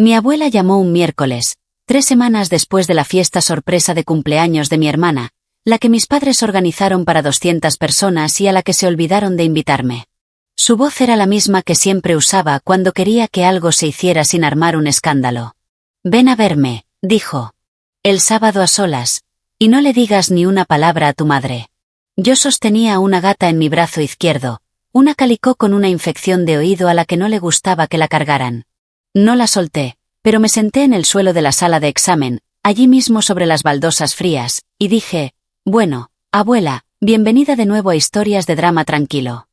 Mi abuela llamó un miércoles, 3 semanas después de la fiesta sorpresa de cumpleaños de mi hermana, la que mis padres organizaron para 200 personas y a la que se olvidaron de invitarme. Su voz era la misma que siempre usaba cuando quería que algo se hiciera sin armar un escándalo. «Ven a verme», dijo. «El sábado a solas, y no le digas ni una palabra a tu madre». Yo sostenía a una gata en mi brazo izquierdo, una calicó con una infección de oído a la que no le gustaba que la cargaran. No la solté, pero me senté en el suelo de la sala de examen, allí mismo sobre las baldosas frías, y dije: «Bueno, abuela, bienvenida de nuevo a Historias de Drama Tranquilo.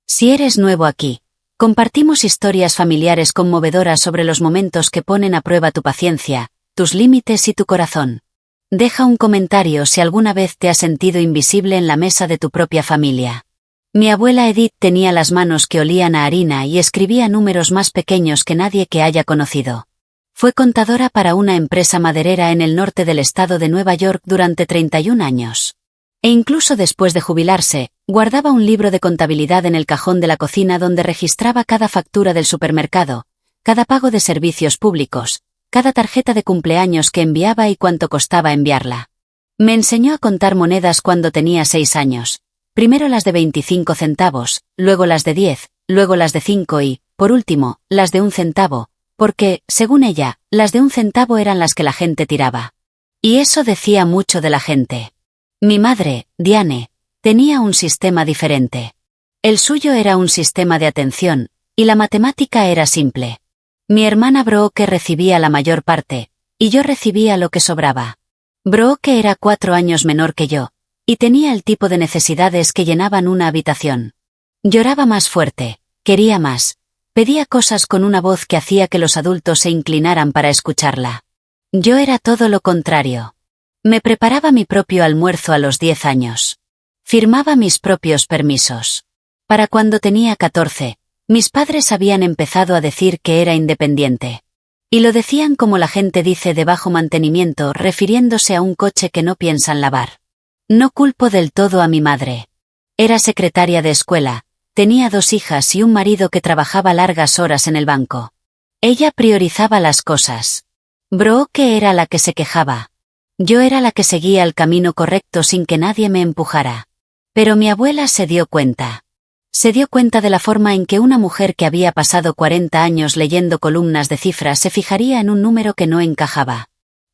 Si eres nuevo aquí, compartimos historias familiares conmovedoras sobre los momentos que ponen a prueba tu paciencia, tus límites y tu corazón. Deja un comentario si alguna vez te has sentido invisible en la mesa de tu propia familia». Mi abuela Edith tenía las manos que olían a harina y escribía números más pequeños que nadie que haya conocido. Fue contadora para una empresa maderera en el norte del estado de Nueva York durante 31 años. E incluso después de jubilarse, guardaba un libro de contabilidad en el cajón de la cocina donde registraba cada factura del supermercado, cada pago de servicios públicos, cada tarjeta de cumpleaños que enviaba y cuánto costaba enviarla. Me enseñó a contar monedas cuando tenía 6 años. Primero las de 25 centavos, luego las de 10, luego las de 5 y, por último, las de 1 centavo, porque, según ella, las de 1 centavo eran las que la gente tiraba. Y eso decía mucho de la gente. Mi madre, Diane, tenía un sistema diferente. El suyo era un sistema de atención, y la matemática era simple. Mi hermana Brooke recibía la mayor parte, y yo recibía lo que sobraba. Brooke era 4 años menor que yo, y tenía el tipo de necesidades que llenaban una habitación. Lloraba más fuerte, quería más, pedía cosas con una voz que hacía que los adultos se inclinaran para escucharla. Yo era todo lo contrario. Me preparaba mi propio almuerzo a los 10 años. Firmaba mis propios permisos. Para cuando tenía 14, mis padres habían empezado a decir que era independiente. Y lo decían como la gente dice de bajo mantenimiento, refiriéndose a un coche que no piensan lavar. No culpo del todo a mi madre. Era secretaria de escuela, tenía 2 hijas y un marido que trabajaba largas horas en el banco. Ella priorizaba las cosas. Brooke era la que se quejaba. Yo era la que seguía el camino correcto sin que nadie me empujara. Pero mi abuela se dio cuenta. Se dio cuenta de la forma en que una mujer que había pasado 40 años leyendo columnas de cifras se fijaría en un número que no encajaba.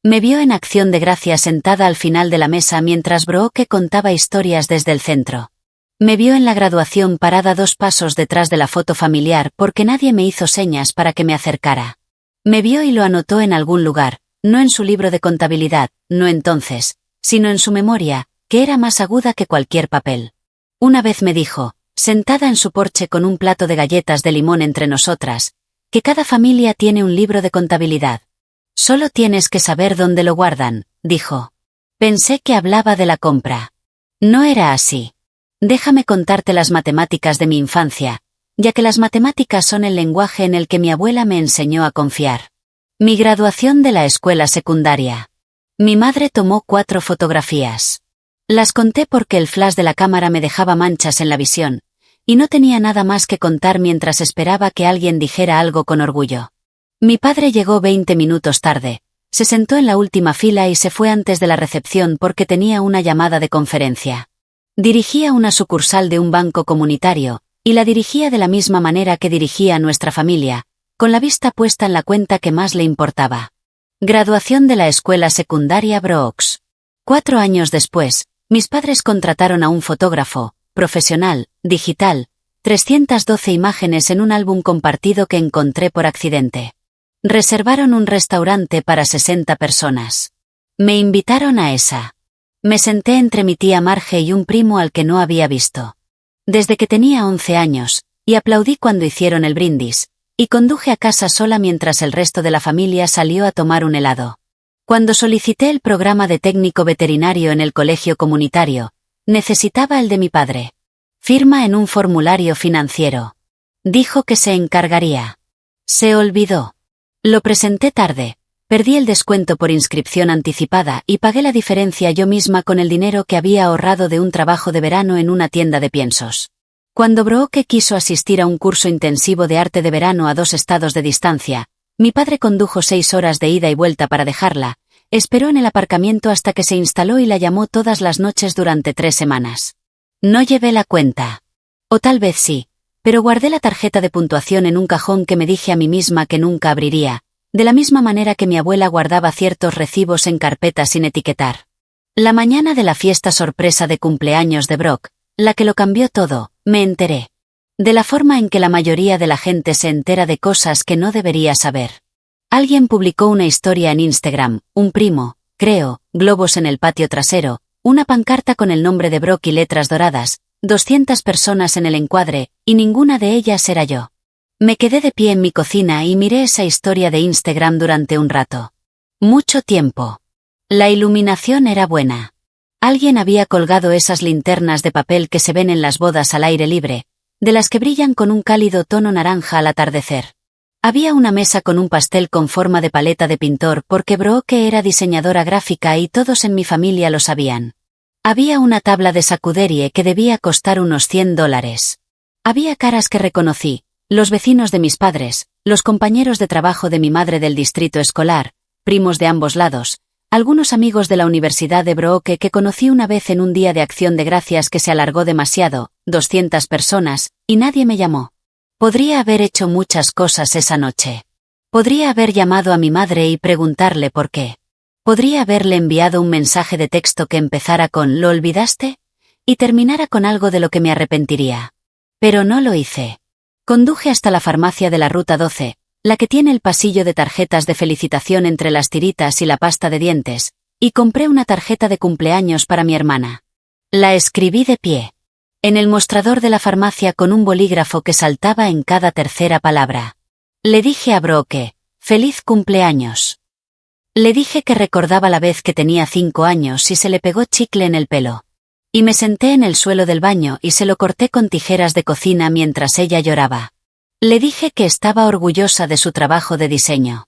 Me vio en acción de gracias sentada al final de la mesa mientras Brooke contaba historias desde el centro. Me vio en la graduación parada 2 pasos detrás de la foto familiar porque nadie me hizo señas para que me acercara. Me vio y lo anotó en algún lugar, no en su libro de contabilidad, no entonces, sino en su memoria, que era más aguda que cualquier papel. Una vez me dijo, sentada en su porche con un plato de galletas de limón entre nosotras, que cada familia tiene un libro de contabilidad. Solo tienes que saber dónde lo guardan, dijo. Pensé que hablaba de la compra. No era así. Déjame contarte las matemáticas de mi infancia, ya que las matemáticas son el lenguaje en el que mi abuela me enseñó a confiar. Mi graduación de la escuela secundaria. Mi madre tomó 4 fotografías. Las conté porque el flash de la cámara me dejaba manchas en la visión, y no tenía nada más que contar mientras esperaba que alguien dijera algo con orgullo. Mi padre llegó 20 minutos tarde, se sentó en la última fila y se fue antes de la recepción porque tenía una llamada de conferencia. Dirigía una sucursal de un banco comunitario, y la dirigía de la misma manera que dirigía a nuestra familia, con la vista puesta en la cuenta que más le importaba. Graduación de la escuela secundaria Brooks. 4 años después, mis padres contrataron a un fotógrafo, profesional, digital, 312 imágenes en un álbum compartido que encontré por accidente. Reservaron un restaurante para 60 personas. Me invitaron a esa. Me senté entre mi tía Marge y un primo al que no había visto. Desde que tenía 11 años, y aplaudí cuando hicieron el brindis, y conduje a casa sola mientras el resto de la familia salió a tomar un helado. Cuando solicité el programa de técnico veterinario en el colegio comunitario, necesitaba el de mi padre. Firma en un formulario financiero. Dijo que se encargaría. Se olvidó. Lo presenté tarde, perdí el descuento por inscripción anticipada y pagué la diferencia yo misma con el dinero que había ahorrado de un trabajo de verano en una tienda de piensos. Cuando Brooke quiso asistir a un curso intensivo de arte de verano a 2 estados de distancia, Mi padre condujo 6 horas de ida y vuelta para dejarla, esperó en el aparcamiento hasta que se instaló y la llamó todas las noches durante 3 semanas. No llevé la cuenta. O tal vez sí, pero guardé la tarjeta de puntuación en un cajón que me dije a mí misma que nunca abriría, de la misma manera que mi abuela guardaba ciertos recibos en carpetas sin etiquetar. La mañana de la fiesta sorpresa de cumpleaños de Brock, la que lo cambió todo, me enteré. De la forma en que la mayoría de la gente se entera de cosas que no debería saber. Alguien publicó una historia en Instagram, un primo, creo, globos en el patio trasero, una pancarta con el nombre de Brock y letras doradas, 200 personas en el encuadre, y ninguna de ellas era yo. Me quedé de pie en mi cocina y miré esa historia de Instagram durante un rato. Mucho tiempo. La iluminación era buena. Alguien había colgado esas linternas de papel que se ven en las bodas al aire libre, de las que brillan con un cálido tono naranja al atardecer. Había una mesa con un pastel con forma de paleta de pintor porque Brooke era diseñadora gráfica y todos en mi familia lo sabían. Había una tabla de sacuderie que debía costar unos $100. Había caras que reconocí, los vecinos de mis padres, los compañeros de trabajo de mi madre del distrito escolar, primos de ambos lados, algunos amigos de la Universidad de Brooke que conocí una vez en un día de acción de gracias que se alargó demasiado, 200 personas, y nadie me llamó. Podría haber hecho muchas cosas esa noche. Podría haber llamado a mi madre y preguntarle por qué. Podría haberle enviado un mensaje de texto que empezara con ¿lo olvidaste? Y terminara con algo de lo que me arrepentiría. Pero no lo hice. Conduje hasta la farmacia de la Ruta 12, la que tiene el pasillo de tarjetas de felicitación entre las tiritas y la pasta de dientes, y compré una tarjeta de cumpleaños para mi hermana. La escribí de pie. En el mostrador de la farmacia con un bolígrafo que saltaba en cada tercera palabra. Le dije a Brooke, «Feliz cumpleaños». Le dije que recordaba la vez que tenía 5 años y se le pegó chicle en el pelo. Y me senté en el suelo del baño y se lo corté con tijeras de cocina mientras ella lloraba. Le dije que estaba orgullosa de su trabajo de diseño.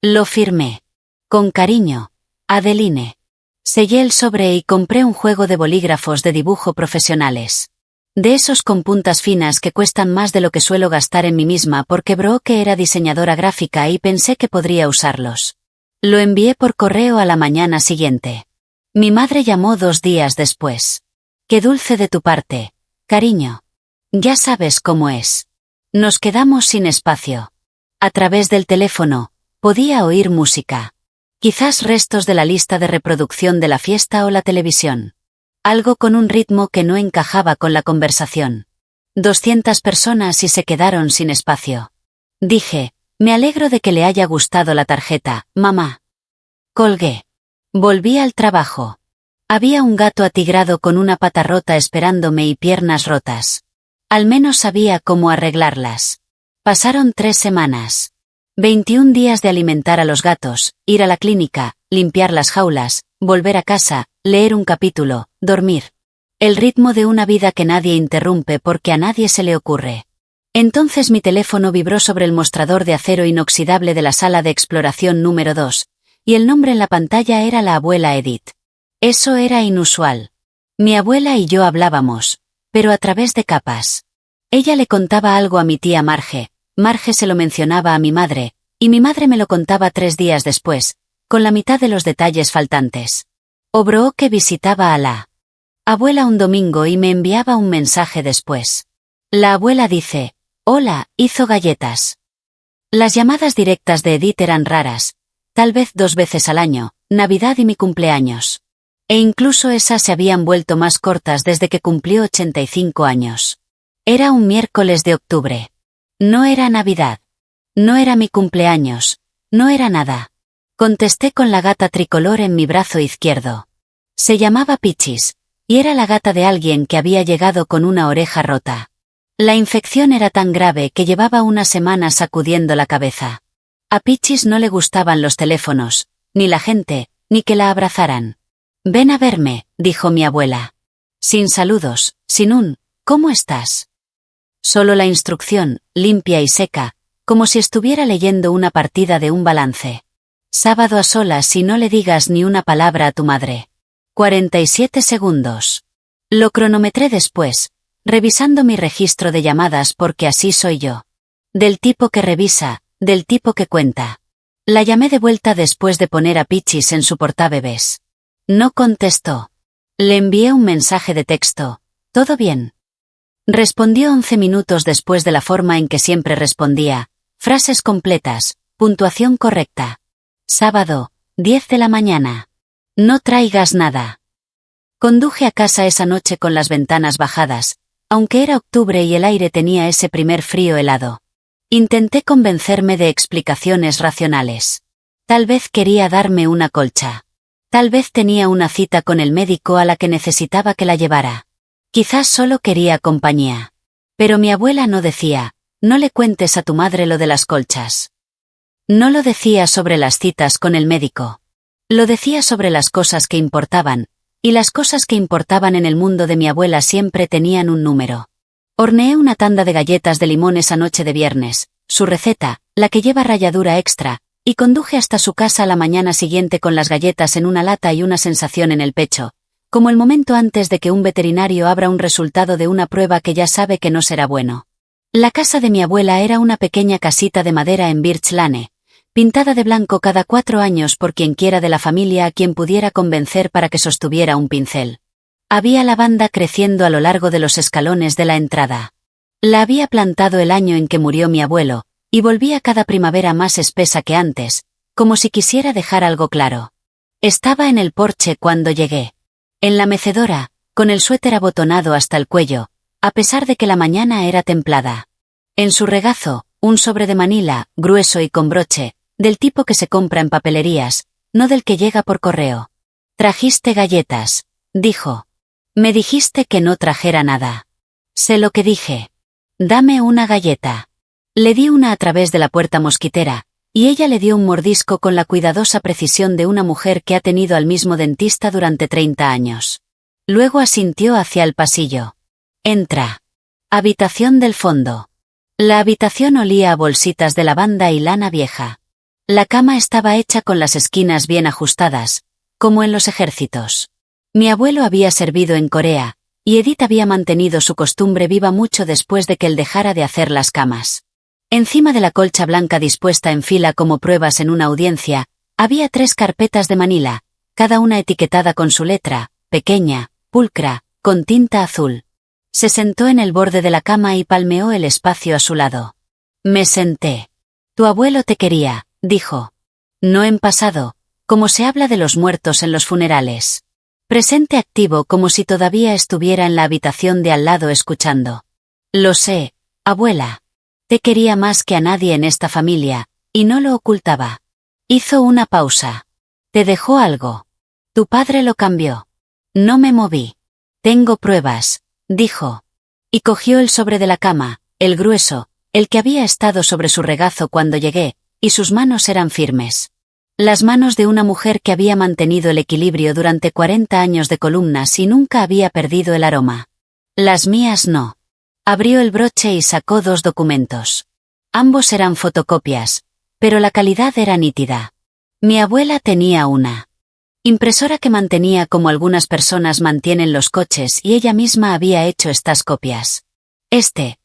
Lo firmé. Con cariño, Adeline. Sellé el sobre y compré un juego de bolígrafos de dibujo profesionales. De esos con puntas finas que cuestan más de lo que suelo gastar en mí misma porque Brooke era diseñadora gráfica y pensé que podría usarlos. Lo envié por correo a la mañana siguiente. Mi madre llamó 2 días después. Qué dulce de tu parte, cariño. Ya sabes cómo es. Nos quedamos sin espacio. A través del teléfono, podía oír música. Quizás restos de la lista de reproducción de la fiesta o la televisión. Algo con un ritmo que no encajaba con la conversación. 200 personas y se quedaron sin espacio. Dije, me alegro de que le haya gustado la tarjeta, mamá. Colgué. Volví al trabajo. Había un gato atigrado con una pata rota esperándome y piernas rotas. Al menos sabía cómo arreglarlas. Pasaron 3 semanas. 21 días de alimentar a los gatos, ir a la clínica, limpiar las jaulas, volver a casa, leer un capítulo, dormir. El ritmo de una vida que nadie interrumpe porque a nadie se le ocurre. Entonces mi teléfono vibró sobre el mostrador de acero inoxidable de la sala de exploración número 2, y el nombre en la pantalla era la abuela Edith. Eso era inusual. Mi abuela y yo hablábamos, pero a través de capas. Ella le contaba algo a mi tía Marge, Marge se lo mencionaba a mi madre, y mi madre me lo contaba 3 días después, con la mitad de los detalles faltantes. O Brooke visitaba a la abuela un domingo y me enviaba un mensaje después. La abuela dice, hola, hizo galletas. Las llamadas directas de Edith eran raras, tal vez 2 veces al año, Navidad y mi cumpleaños. E incluso esas se habían vuelto más cortas desde que cumplió 85 años. Era un miércoles de octubre. No era Navidad. No era mi cumpleaños. No era nada. Contesté con la gata tricolor en mi brazo izquierdo. Se llamaba Pichis, y era la gata de alguien que había llegado con una oreja rota. La infección era tan grave que llevaba una semana sacudiendo la cabeza. A Pichis no le gustaban los teléfonos, ni la gente, ni que la abrazaran. Ven a verme, dijo mi abuela. Sin saludos, sin un, ¿cómo estás? Solo la instrucción, limpia y seca, como si estuviera leyendo una partida de un balance. Sábado a solas y no le digas ni una palabra a tu madre. 47 segundos. Lo cronometré después, revisando mi registro de llamadas porque así soy yo. Del tipo que revisa, del tipo que cuenta. La llamé de vuelta después de poner a Pichis en su portabebés. No contestó. Le envié un mensaje de texto. ¿Todo bien? Respondió 11 minutos después de la forma en que siempre respondía. Frases completas, puntuación correcta. Sábado, 10 de la mañana. No traigas nada. Conduje a casa esa noche con las ventanas bajadas, aunque era octubre y el aire tenía ese primer frío helado. Intenté convencerme de explicaciones racionales. Tal vez quería darme una colcha. Tal vez tenía una cita con el médico a la que necesitaba que la llevara. Quizás solo quería compañía. Pero mi abuela no decía, no le cuentes a tu madre lo de las colchas. No lo decía sobre las citas con el médico. Lo decía sobre las cosas que importaban, y las cosas que importaban en el mundo de mi abuela siempre tenían un número. Horneé una tanda de galletas de limón esa noche de viernes, su receta, la que lleva ralladura extra, y conduje hasta su casa la mañana siguiente con las galletas en una lata y una sensación en el pecho, como el momento antes de que un veterinario abra un resultado de una prueba que ya sabe que no será bueno. La casa de mi abuela era una pequeña casita de madera en Birch Lane, pintada de blanco cada 4 años por quienquiera de la familia a quien pudiera convencer para que sostuviera un pincel. Había lavanda creciendo a lo largo de los escalones de la entrada. La había plantado el año en que murió mi abuelo, y volvía cada primavera más espesa que antes, como si quisiera dejar algo claro. Estaba en el porche cuando llegué. En la mecedora, con el suéter abotonado hasta el cuello, a pesar de que la mañana era templada. En su regazo, un sobre de Manila, grueso y con broche, del tipo que se compra en papelerías, no del que llega por correo. «Trajiste galletas», dijo. «Me dijiste que no trajera nada». Sé lo que dije. «Dame una galleta». Le di una a través de la puerta mosquitera, y ella le dio un mordisco con la cuidadosa precisión de una mujer que ha tenido al mismo dentista durante 30 años. Luego asintió hacia el pasillo. «Entra». Habitación del fondo. La habitación olía a bolsitas de lavanda y lana vieja. La cama estaba hecha con las esquinas bien ajustadas, como en los ejércitos. Mi abuelo había servido en Corea, y Edith había mantenido su costumbre viva mucho después de que él dejara de hacer las camas. Encima de la colcha blanca dispuesta en fila como pruebas en una audiencia, había 3 carpetas de Manila, cada una etiquetada con su letra, pequeña, pulcra, con tinta azul. Se sentó en el borde de la cama y palmeó el espacio a su lado. Me senté. «Tu abuelo te quería», dijo. No en pasado, como se habla de los muertos en los funerales. Presente activo como si todavía estuviera en la habitación de al lado escuchando. «Lo sé, abuela. Te quería más que a nadie en esta familia, y no lo ocultaba». Hizo una pausa. «¿Te dejó algo?» «Tu padre lo cambió». No me moví. «Tengo pruebas», dijo. Y cogió el sobre de la cama, el grueso, el que había estado sobre su regazo cuando llegué, y sus manos eran firmes. Las manos de una mujer que había mantenido el equilibrio durante 40 años de columnas y nunca había perdido el aroma. Las mías no. Abrió el broche y sacó 2 documentos. Ambos eran fotocopias, pero la calidad era nítida. Mi abuela tenía una impresora que mantenía como algunas personas mantienen los coches y ella misma había hecho estas copias.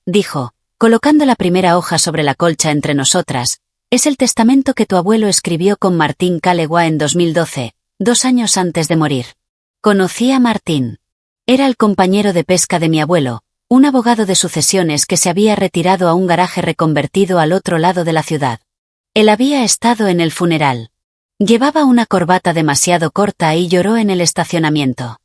Dijo, colocando la primera hoja sobre la colcha entre nosotras, es el testamento que tu abuelo escribió con Martín Calewa en 2012, 2 años antes de morir. Conocí a Martín. Era el compañero de pesca de mi abuelo, un abogado de sucesiones que se había retirado a un garaje reconvertido al otro lado de la ciudad. Él había estado en el funeral. Llevaba una corbata demasiado corta y lloró en el estacionamiento.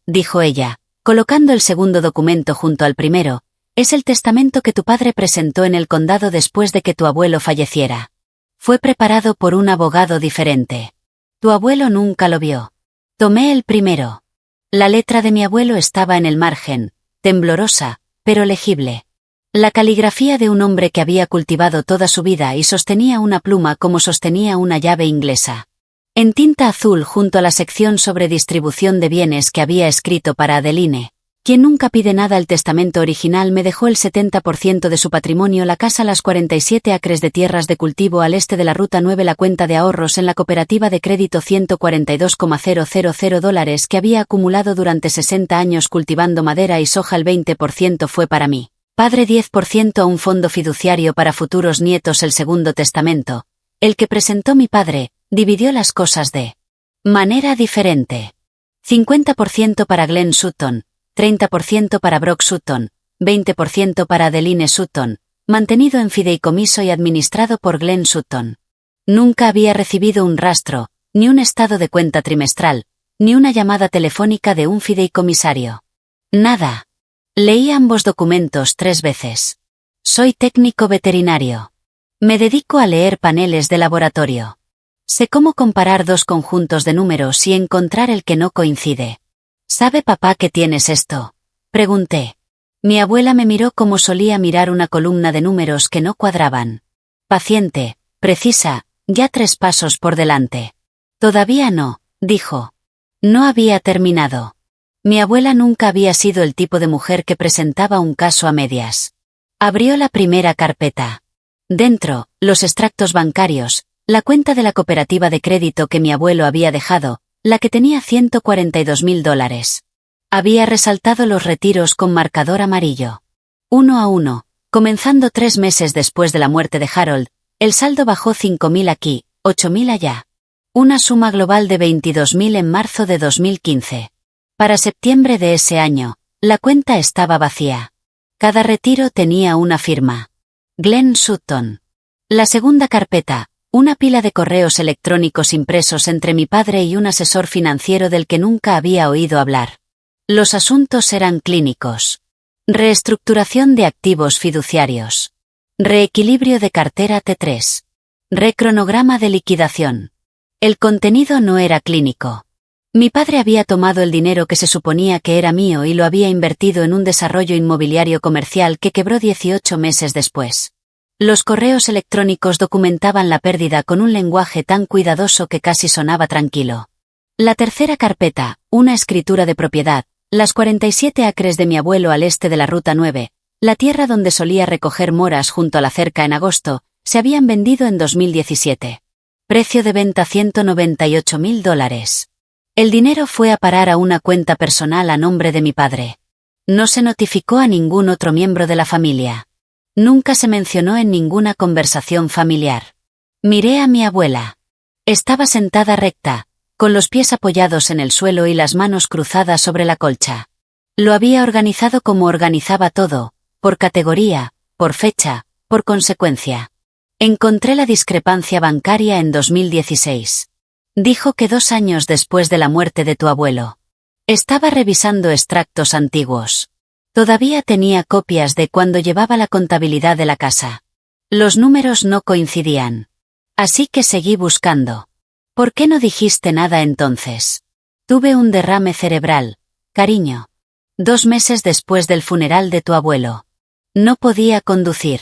Dijo ella, colocando el segundo documento junto al primero, es el testamento que tu padre presentó en el condado después de que tu abuelo falleciera. Fue preparado por un abogado diferente. Tu abuelo nunca lo vio. Tomé el primero. La letra de mi abuelo estaba en el margen, temblorosa, pero legible. La caligrafía de un hombre que había cultivado toda su vida y sostenía una pluma como sostenía una llave inglesa. En tinta azul junto a la sección sobre distribución de bienes que había escrito para Adeline, quien nunca pide nada. El testamento original me dejó el 70% de su patrimonio, la casa, las 47 acres de tierras de cultivo al este de la Ruta 9, la cuenta de ahorros en la cooperativa de crédito $142,000 que había acumulado durante 60 años cultivando madera y soja. El 20% fue para mí. Padre 10% a un fondo fiduciario para futuros nietos. El segundo testamento, el que presentó mi padre, dividió las cosas de manera diferente. 50% para Glenn Sutton, 30% para Brock Sutton, 20% para Adeline Sutton, mantenido en fideicomiso y administrado por Glenn Sutton. Nunca había recibido un rastro, ni un estado de cuenta trimestral, ni una llamada telefónica de un fideicomisario. Nada. Leí ambos documentos 3 veces. Soy técnico veterinario. Me dedico a leer paneles de laboratorio. Sé cómo comparar dos conjuntos de números y encontrar el que no coincide. ¿Sabe papá que tienes esto? Pregunté. Mi abuela me miró como solía mirar una columna de números que no cuadraban. Paciente, precisa, ya 3 pasos por delante. Todavía no, dijo. No había terminado. Mi abuela nunca había sido el tipo de mujer que presentaba un caso a medias. Abrió la primera carpeta. Dentro, los extractos bancarios, la cuenta de la cooperativa de crédito que mi abuelo había dejado, la que tenía $142.000. Había resaltado los retiros con marcador amarillo. 1 a 1, comenzando 3 meses después de la muerte de Harold, el saldo bajó 5.000 aquí, 8.000 allá. Una suma global de 22.000 en marzo de 2015. Para septiembre de ese año, la cuenta estaba vacía. Cada retiro tenía una firma. Glenn Sutton. La segunda carpeta, una pila de correos electrónicos impresos entre mi padre y un asesor financiero del que nunca había oído hablar. Los asuntos eran clínicos. Reestructuración de activos fiduciarios. Reequilibrio de cartera T3. Recronograma de liquidación. El contenido no era clínico. Mi padre había tomado el dinero que se suponía que era mío y lo había invertido en un desarrollo inmobiliario comercial que quebró 18 meses después. Los correos electrónicos documentaban la pérdida con un lenguaje tan cuidadoso que casi sonaba tranquilo. La tercera carpeta, una escritura de propiedad, las 47 acres de mi abuelo al este de la Ruta 9, la tierra donde solía recoger moras junto a la cerca en agosto, se habían vendido en 2017. Precio de venta $198.000. El dinero fue a parar a una cuenta personal a nombre de mi padre. No se notificó a ningún otro miembro de la familia. Nunca se mencionó en ninguna conversación familiar. Miré a mi abuela. Estaba sentada recta, con los pies apoyados en el suelo y las manos cruzadas sobre la colcha. Lo había organizado como organizaba todo, por categoría, por fecha, por consecuencia. Encontré la discrepancia bancaria en 2016. Dijo que 2 años después de la muerte de tu abuelo. Estaba revisando extractos antiguos. Todavía tenía copias de cuando llevaba la contabilidad de la casa. Los números no coincidían. Así que seguí buscando. ¿Por qué no dijiste nada entonces? Tuve un derrame cerebral, cariño. 2 meses después del funeral de tu abuelo. No podía conducir.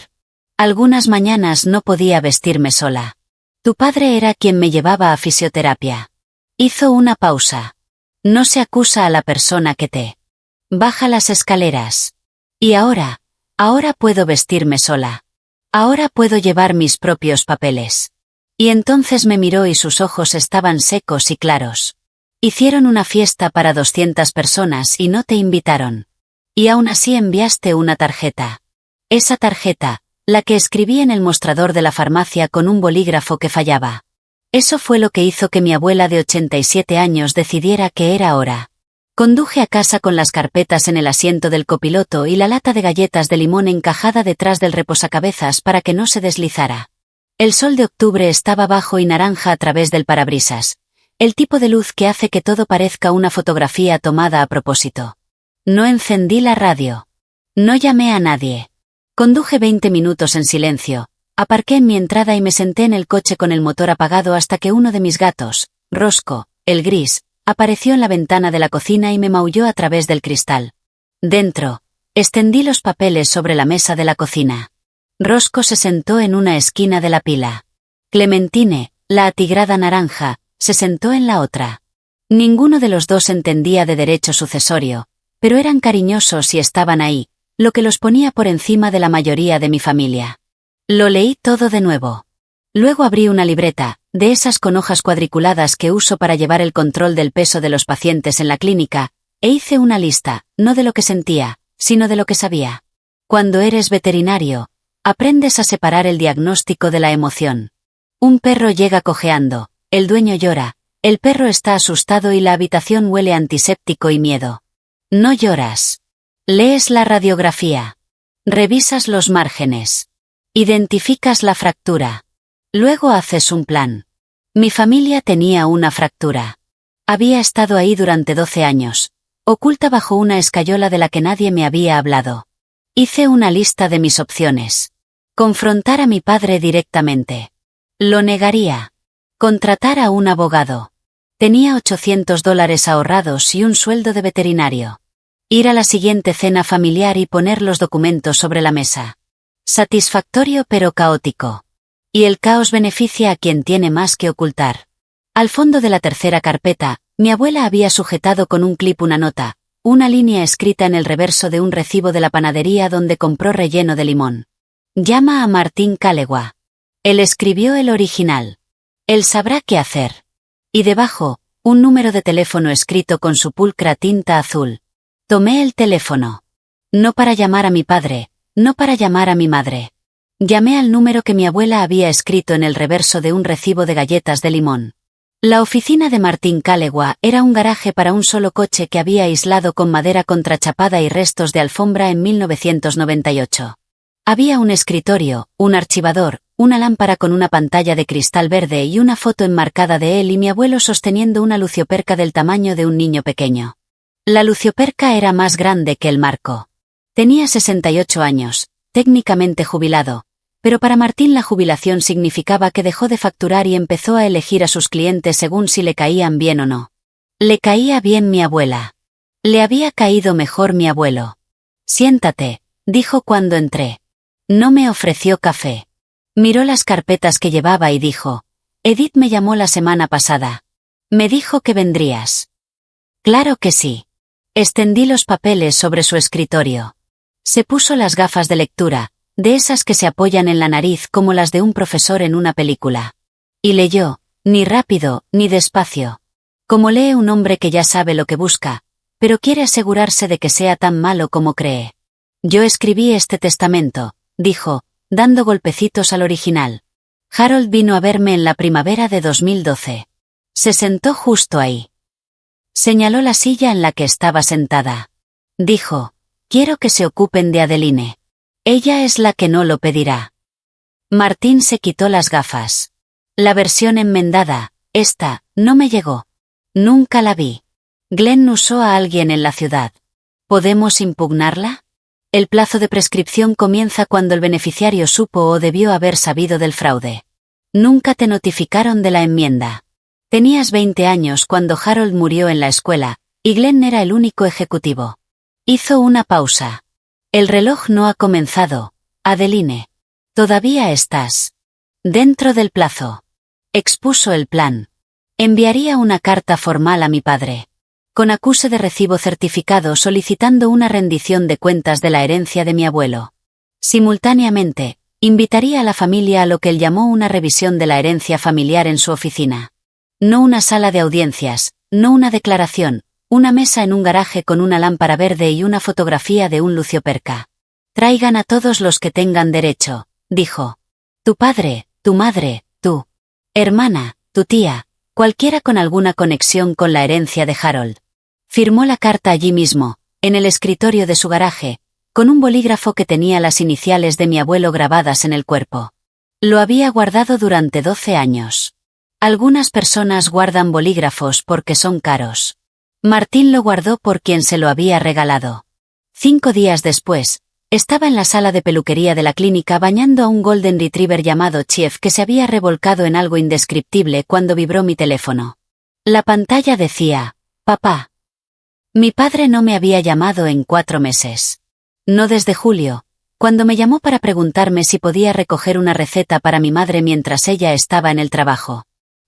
Algunas mañanas no podía vestirme sola. Tu padre era quien me llevaba a fisioterapia. Hizo una pausa. No se acusa a la persona que te baja las escaleras. Y ahora puedo vestirme sola. Ahora puedo llevar mis propios papeles. Y entonces me miró y sus ojos estaban secos y claros. Hicieron una fiesta para 200 personas y no te invitaron. Y aún así enviaste una tarjeta. Esa tarjeta, la que escribí en el mostrador de la farmacia con un bolígrafo que fallaba. Eso fue lo que hizo que mi abuela de 87 años decidiera que era hora. Conduje a casa con las carpetas en el asiento del copiloto y la lata de galletas de limón encajada detrás del reposacabezas para que no se deslizara. El sol de octubre estaba bajo y naranja a través del parabrisas, el tipo de luz que hace que todo parezca una fotografía tomada a propósito. No encendí la radio. No llamé a nadie. Conduje 20 minutos en silencio, aparqué en mi entrada y me senté en el coche con el motor apagado hasta que uno de mis gatos, Rosco, el gris, apareció en la ventana de la cocina y me maulló a través del cristal. Dentro, extendí los papeles sobre la mesa de la cocina. Rosco se sentó en una esquina de la pila. Clementine, la atigrada naranja, se sentó en la otra. Ninguno de los dos entendía de derecho sucesorio, pero eran cariñosos y estaban ahí, lo que los ponía por encima de la mayoría de mi familia. Lo leí todo de nuevo. Luego abrí una libreta, de esas con hojas cuadriculadas que uso para llevar el control del peso de los pacientes en la clínica, e hice una lista, no de lo que sentía, sino de lo que sabía. Cuando eres veterinario, aprendes a separar el diagnóstico de la emoción. Un perro llega cojeando, el dueño llora, el perro está asustado y la habitación huele a antiséptico y miedo. No lloras. Lees la radiografía. Revisas los márgenes. Identificas la fractura. Luego haces un plan. Mi familia tenía una fractura. Había estado ahí durante 12 años, oculta bajo una escayola de la que nadie me había hablado. Hice una lista de mis opciones. Confrontar a mi padre directamente. Lo negaría. Contratar a un abogado. Tenía $800 ahorrados y un sueldo de veterinario. Ir a la siguiente cena familiar y poner los documentos sobre la mesa. Satisfactorio pero caótico. Y el caos beneficia a quien tiene más que ocultar. Al fondo de la tercera carpeta, mi abuela había sujetado con un clip una nota, una línea escrita en el reverso de un recibo de la panadería donde compró relleno de limón. Llama a Martín Calegua. Él escribió el original. Él sabrá qué hacer. Y debajo, un número de teléfono escrito con su pulcra tinta azul. Tomé el teléfono. No para llamar a mi padre, no para llamar a mi madre. Llamé al número que mi abuela había escrito en el reverso de un recibo de galletas de limón. La oficina de Martín Calegua era un garaje para un solo coche que había aislado con madera contrachapada y restos de alfombra en 1998. Había un escritorio, un archivador, una lámpara con una pantalla de cristal verde y una foto enmarcada de él y mi abuelo sosteniendo una lucioperca del tamaño de un niño pequeño. La lucioperca era más grande que el marco. Tenía 68 años, técnicamente jubilado, pero para Martín la jubilación significaba que dejó de facturar y empezó a elegir a sus clientes según si le caían bien o no. Le caía bien mi abuela. Le había caído mejor mi abuelo. Siéntate, dijo cuando entré. No me ofreció café. Miró las carpetas que llevaba y dijo, Edith me llamó la semana pasada. Me dijo que vendrías. Claro que sí. Extendí los papeles sobre su escritorio. Se puso las gafas de lectura, de esas que se apoyan en la nariz como las de un profesor en una película. Y leyó, ni rápido, ni despacio. Como lee un hombre que ya sabe lo que busca, pero quiere asegurarse de que sea tan malo como cree. Yo escribí este testamento, dijo, dando golpecitos al original. Harold vino a verme en la primavera de 2012. Se sentó justo ahí. Señaló la silla en la que estaba sentada. Dijo, quiero que se ocupen de Adeline. Ella es la que no lo pedirá. Martín se quitó las gafas. La versión enmendada, esta, no me llegó. Nunca la vi. Glenn usó a alguien en la ciudad. ¿Podemos impugnarla? El plazo de prescripción comienza cuando el beneficiario supo o debió haber sabido del fraude. Nunca te notificaron de la enmienda. Tenías 20 años cuando Harold murió en la escuela, y Glenn era el único ejecutivo. Hizo una pausa. El reloj no ha comenzado, Adeline. Todavía estás dentro del plazo. Expuso el plan. Enviaría una carta formal a mi padre, con acuse de recibo certificado solicitando una rendición de cuentas de la herencia de mi abuelo. Simultáneamente, invitaría a la familia a lo que él llamó una revisión de la herencia familiar en su oficina. No una sala de audiencias, no una declaración, una mesa en un garaje con una lámpara verde y una fotografía de un lucioperca. Traigan a todos los que tengan derecho, dijo. Tu padre, tu madre, tu hermana, tu tía, cualquiera con alguna conexión con la herencia de Harold. Firmó la carta allí mismo, en el escritorio de su garaje, con un bolígrafo que tenía las iniciales de mi abuelo grabadas en el cuerpo. Lo había guardado durante 12 años. Algunas personas guardan bolígrafos porque son caros. Martín lo guardó por quien se lo había regalado. 5 días después, estaba en la sala de peluquería de la clínica bañando a un golden retriever llamado Chief que se había revolcado en algo indescriptible cuando vibró mi teléfono. La pantalla decía, papá. Mi padre no me había llamado en 4 meses. No desde julio, cuando me llamó para preguntarme si podía recoger una receta para mi madre mientras ella estaba en el trabajo.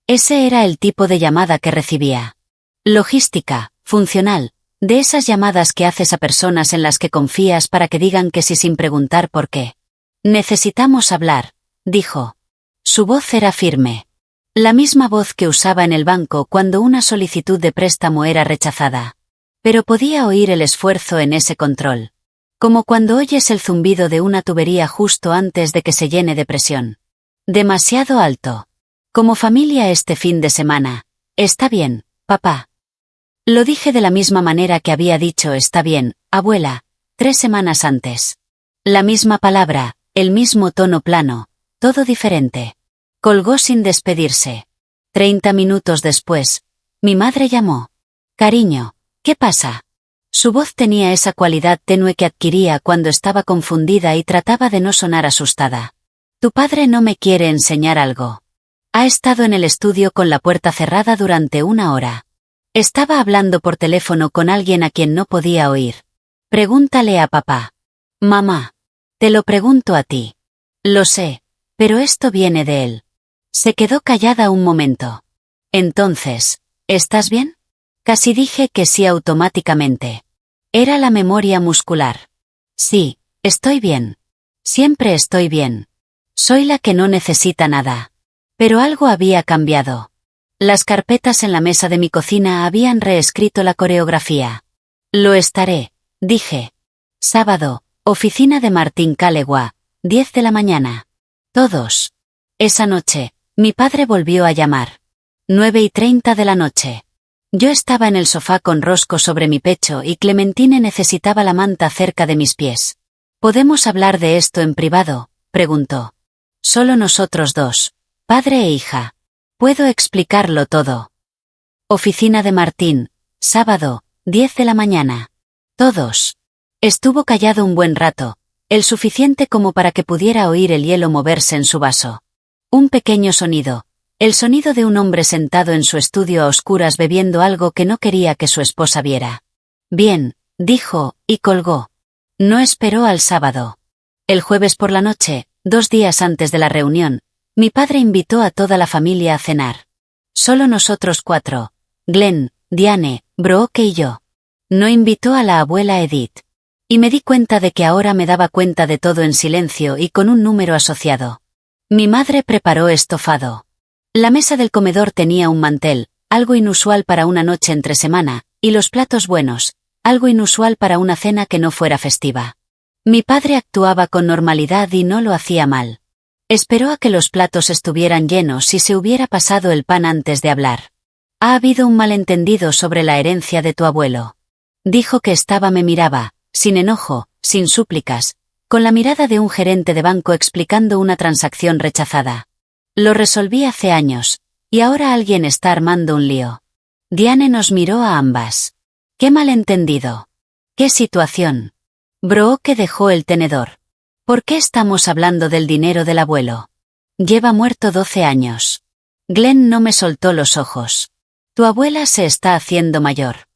Ese era el tipo de llamada que recibía. Logística, funcional, de esas llamadas que haces a personas en las que confías para que digan que sí sin preguntar por qué. Necesitamos hablar, dijo. Su voz era firme. La misma voz que usaba en el banco cuando una solicitud de préstamo era rechazada. Pero podía oír el esfuerzo en ese control. Como cuando oyes el zumbido de una tubería justo antes de que se llene de presión. Demasiado alto. Como familia este fin de semana. Está bien, papá. Lo dije de la misma manera que había dicho está bien, abuela, 3 semanas antes. La misma palabra, el mismo tono plano, todo diferente. Colgó sin despedirse. 30 minutos después, mi madre llamó. Cariño, ¿qué pasa? Su voz tenía esa cualidad tenue que adquiría cuando estaba confundida y trataba de no sonar asustada. Tu padre no me quiere enseñar algo. Ha estado en el estudio con la puerta cerrada durante 1 hora. Estaba hablando por teléfono con alguien a quien no podía oír. Pregúntale a papá. Mamá. Te lo pregunto a ti. Lo sé, pero esto viene de él. Se quedó callada un momento. Entonces, ¿estás bien? Casi dije que sí automáticamente. Era la memoria muscular. Sí, estoy bien. Siempre estoy bien. Soy la que no necesita nada. Pero algo había cambiado. Las carpetas en la mesa de mi cocina habían reescrito la coreografía. Lo estaré, dije. Sábado, oficina de Martín Calegua, 10 de la mañana. Todos. Esa noche, mi padre volvió a llamar. 9:30 de la noche. Yo estaba en el sofá con Rosco sobre mi pecho y Clementine necesitaba la manta cerca de mis pies. ¿Podemos hablar de esto en privado?, preguntó. Solo nosotros dos, padre e hija. Puedo explicarlo todo. Oficina de Martín, sábado, 10 de la mañana. Todos. Estuvo callado un buen rato, el suficiente como para que pudiera oír el hielo moverse en su vaso. Un pequeño sonido. El sonido de un hombre sentado en su estudio a oscuras bebiendo algo que no quería que su esposa viera. Bien, dijo, y colgó. No esperó al sábado. El jueves por la noche, 2 días antes de la reunión, mi padre invitó a toda la familia a cenar. Solo nosotros 4, Glenn, Diane, Brooke y yo. No invitó a la abuela Edith. Y me di cuenta de que ahora me daba cuenta de todo en silencio y con un número asociado. Mi madre preparó estofado. La mesa del comedor tenía un mantel, algo inusual para una noche entre semana, y los platos buenos, algo inusual para una cena que no fuera festiva. Mi padre actuaba con normalidad y no lo hacía mal. Esperó a que los platos estuvieran llenos y se hubiera pasado el pan antes de hablar. Ha habido un malentendido sobre la herencia de tu abuelo. Dijo que me miraba, sin enojo, sin súplicas, con la mirada de un gerente de banco explicando una transacción rechazada. Lo resolví hace años, y ahora alguien está armando un lío. Diane nos miró a ambas. ¿Qué malentendido? ¿Qué situación? Brooke dejó el tenedor. ¿Por qué estamos hablando del dinero del abuelo? Lleva muerto 12 años. Glenn no me soltó los ojos. Tu abuela se está haciendo mayor.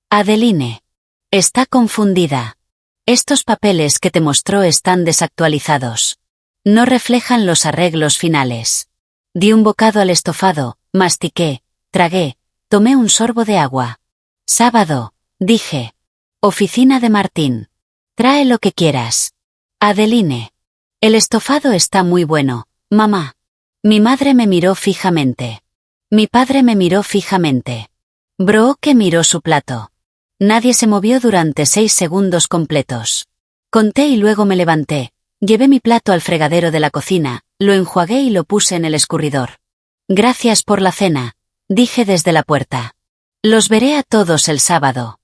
Adeline. Está confundida. Estos papeles que te mostró están desactualizados. No reflejan los arreglos finales. Di un bocado al estofado, mastiqué, tragué, tomé un sorbo de agua. Sábado, dije. Oficina de Martín. Trae lo que quieras. Adeline. El estofado está muy bueno, mamá. Mi madre me miró fijamente. Mi padre me miró fijamente. Brooke miró su plato. Nadie se movió durante 6 segundos completos. Conté y luego me levanté. Llevé mi plato al fregadero de la cocina, lo enjuagué y lo puse en el escurridor. Gracias por la cena, dije desde la puerta. Los veré a todos el sábado.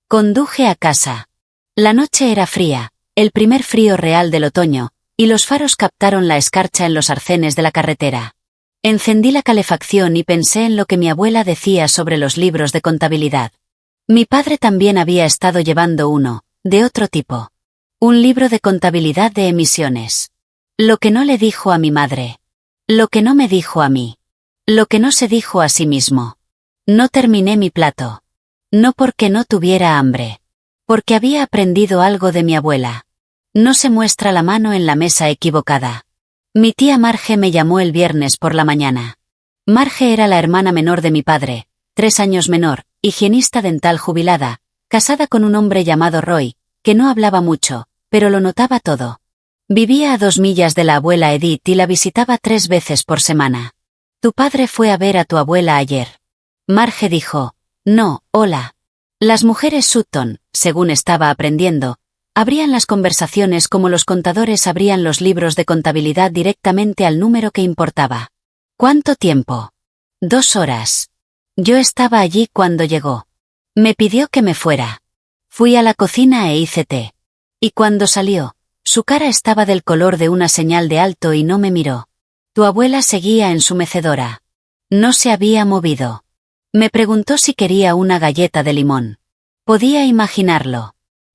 Conduje a casa. La noche era fría, el primer frío real del otoño, y los faros captaron la escarcha en los arcenes de la carretera. Encendí la calefacción y pensé en lo que mi abuela decía sobre los libros de contabilidad. Mi padre también había estado llevando uno, de otro tipo. Un libro de contabilidad de emisiones. Lo que no le dijo a mi madre. Lo que no me dijo a mí. Lo que no se dijo a sí mismo. No terminé mi plato. No porque no tuviera hambre. Porque había aprendido algo de mi abuela. No se muestra la mano en la mesa equivocada. Mi tía Marge me llamó el viernes por la mañana. Marge era la hermana menor de mi padre, 3 años menor, higienista dental jubilada, casada con un hombre llamado Roy, que no hablaba mucho, pero lo notaba todo. Vivía a 2 millas de la abuela Edith y la visitaba 3 veces por semana. Tu padre fue a ver a tu abuela ayer. Marge dijo, no, hola. Las mujeres Sutton, según estaba aprendiendo, Abrían las conversaciones como los contadores abrían los libros de contabilidad directamente al número que importaba. ¿Cuánto tiempo? 2 horas. Yo estaba allí cuando llegó. Me pidió que me fuera. Fui a la cocina e hice té. Y cuando salió, su cara estaba del color de una señal de alto y no me miró. Tu abuela seguía en su mecedora. No se había movido. Me preguntó si quería una galleta de limón. Podía imaginarlo.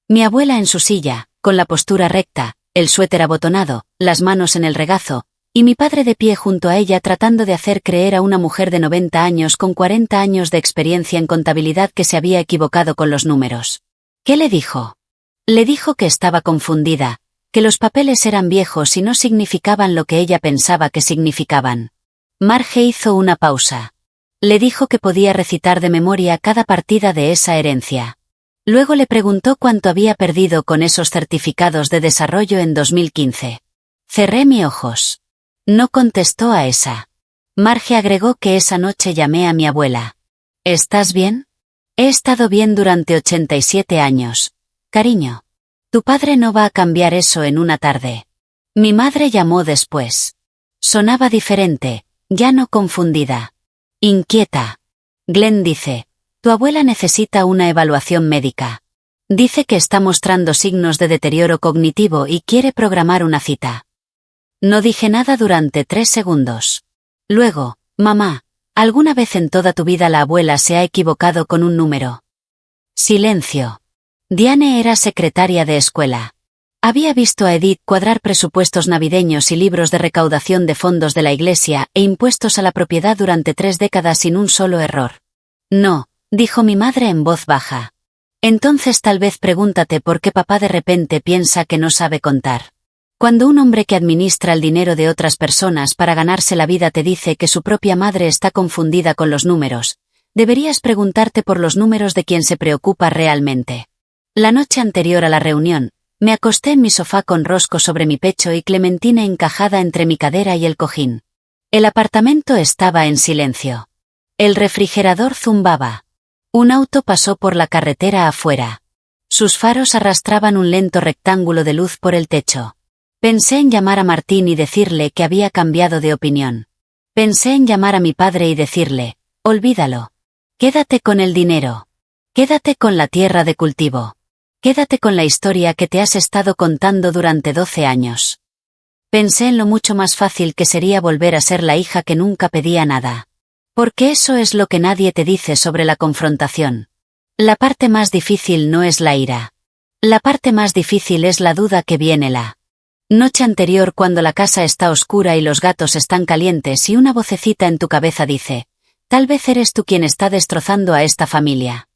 Mi abuela en su silla, con la postura recta, el suéter abotonado, las manos en el regazo, y mi padre de pie junto a ella tratando de hacer creer a una mujer de 90 años con 40 años de experiencia en contabilidad que se había equivocado con los números. ¿Qué le dijo? Le dijo que estaba confundida, que los papeles eran viejos y no significaban lo que ella pensaba que significaban. Marge hizo una pausa. Le dijo que podía recitar de memoria cada partida de esa herencia. Luego le preguntó cuánto había perdido con esos certificados de desarrollo en 2015. Cerré mis ojos. No contestó a esa. Marge agregó que esa noche llamé a mi abuela. ¿Estás bien? He estado bien durante 87 años. Cariño. Tu padre no va a cambiar eso en una tarde. Mi madre llamó después. Sonaba diferente, ya no confundida. Inquieta. Glenn dice, tu abuela necesita una evaluación médica. Dice que está mostrando signos de deterioro cognitivo y quiere programar una cita. No dije nada durante 3 segundos. Luego, mamá, ¿alguna vez en toda tu vida la abuela se ha equivocado con un número? Silencio. Diane era secretaria de escuela. Había visto a Edith cuadrar presupuestos navideños y libros de recaudación de fondos de la iglesia e impuestos a la propiedad durante 3 décadas sin un solo error. No, dijo mi madre en voz baja. Entonces tal vez pregúntate por qué papá de repente piensa que no sabe contar. Cuando un hombre que administra el dinero de otras personas para ganarse la vida te dice que su propia madre está confundida con los números, deberías preguntarte por los números de quien se preocupa realmente. La noche anterior a la reunión, me acosté en mi sofá con Rosco sobre mi pecho y Clementine encajada entre mi cadera y el cojín. El apartamento estaba en silencio. El refrigerador zumbaba. Un auto pasó por la carretera afuera. Sus faros arrastraban un lento rectángulo de luz por el techo. Pensé en llamar a Martín y decirle que había cambiado de opinión. Pensé en llamar a mi padre y decirle, olvídalo. Quédate con el dinero. Quédate con la tierra de cultivo. Quédate con la historia que te has estado contando durante 12 años. Pensé en lo mucho más fácil que sería volver a ser la hija que nunca pedía nada. Porque eso es lo que nadie te dice sobre la confrontación. La parte más difícil no es la ira. La parte más difícil es la duda que viene la noche anterior cuando la casa está oscura y los gatos están calientes y una vocecita en tu cabeza dice, tal vez eres tú quien está destrozando a esta familia.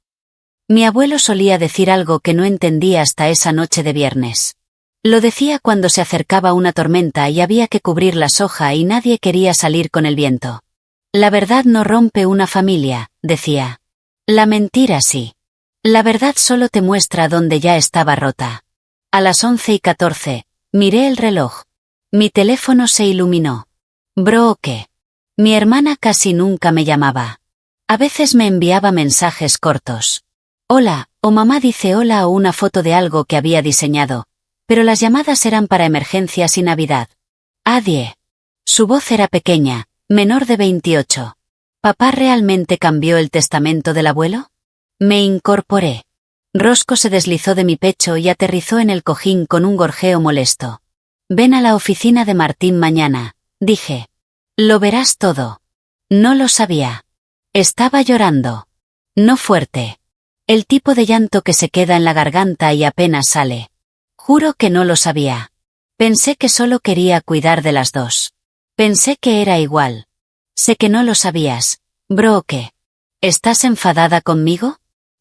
Mi abuelo solía decir algo que no entendía hasta esa noche de viernes. Lo decía cuando se acercaba una tormenta y había que cubrir la soja y nadie quería salir con el viento. La verdad no rompe una familia, decía. La mentira sí. La verdad solo te muestra dónde ya estaba rota. A las 11:14, miré el reloj. Mi teléfono se iluminó. Bro, ¿qué? Mi hermana casi nunca me llamaba. A veces me enviaba mensajes cortos. Hola, o mamá dice hola o una foto de algo que había diseñado, pero las llamadas eran para emergencias y Navidad. Adie. Su voz era pequeña, menor de 28. ¿Papá realmente cambió el testamento del abuelo? Me incorporé. Rosco se deslizó de mi pecho y aterrizó en el cojín con un gorjeo molesto. Ven a la oficina de Martín mañana, dije. Lo verás todo. No lo sabía. Estaba llorando. No fuerte. El tipo de llanto que se queda en la garganta y apenas sale. Juro que no lo sabía. Pensé que solo quería cuidar de las dos. Pensé que era igual. Sé que no lo sabías, bro, ¿qué? ¿Estás enfadada conmigo?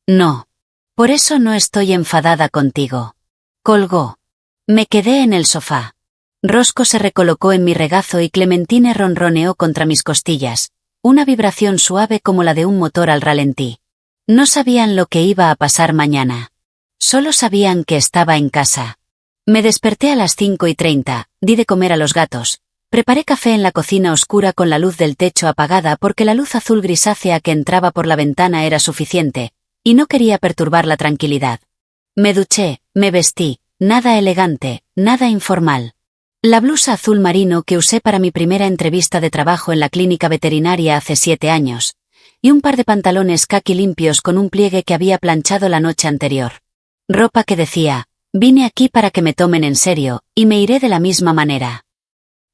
No. Por eso no estoy enfadada contigo. Colgó. Me quedé en el sofá. Rosco se recolocó en mi regazo y Clementine ronroneó contra mis costillas, una vibración suave como la de un motor al ralentí. No sabían lo que iba a pasar mañana. Solo sabían que estaba en casa. Me desperté a las 5:30, di de comer a los gatos. Preparé café en la cocina oscura con la luz del techo apagada porque la luz azul grisácea que entraba por la ventana era suficiente, y no quería perturbar la tranquilidad. Me duché, me vestí, nada elegante, nada informal. La blusa azul marino que usé para mi primera entrevista de trabajo en la clínica veterinaria hace 7 años, y un par de pantalones caqui limpios con un pliegue que había planchado la noche anterior. Ropa que decía, vine aquí para que me tomen en serio, y me iré de la misma manera.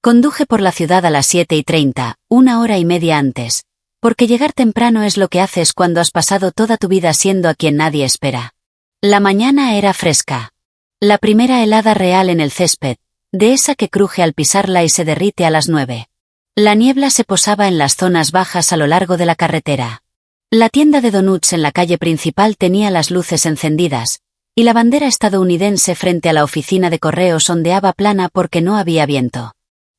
Conduje por la ciudad a las 7:30, 1 hora y media antes, porque llegar temprano es lo que haces cuando has pasado toda tu vida siendo a quien nadie espera. La mañana era fresca. La primera helada real en el césped, de esa que cruje al pisarla y se derrite a las 9. La niebla se posaba en las zonas bajas a lo largo de la carretera. La tienda de donuts en la calle principal tenía las luces encendidas, y la bandera estadounidense frente a la oficina de correos ondeaba plana porque no había viento.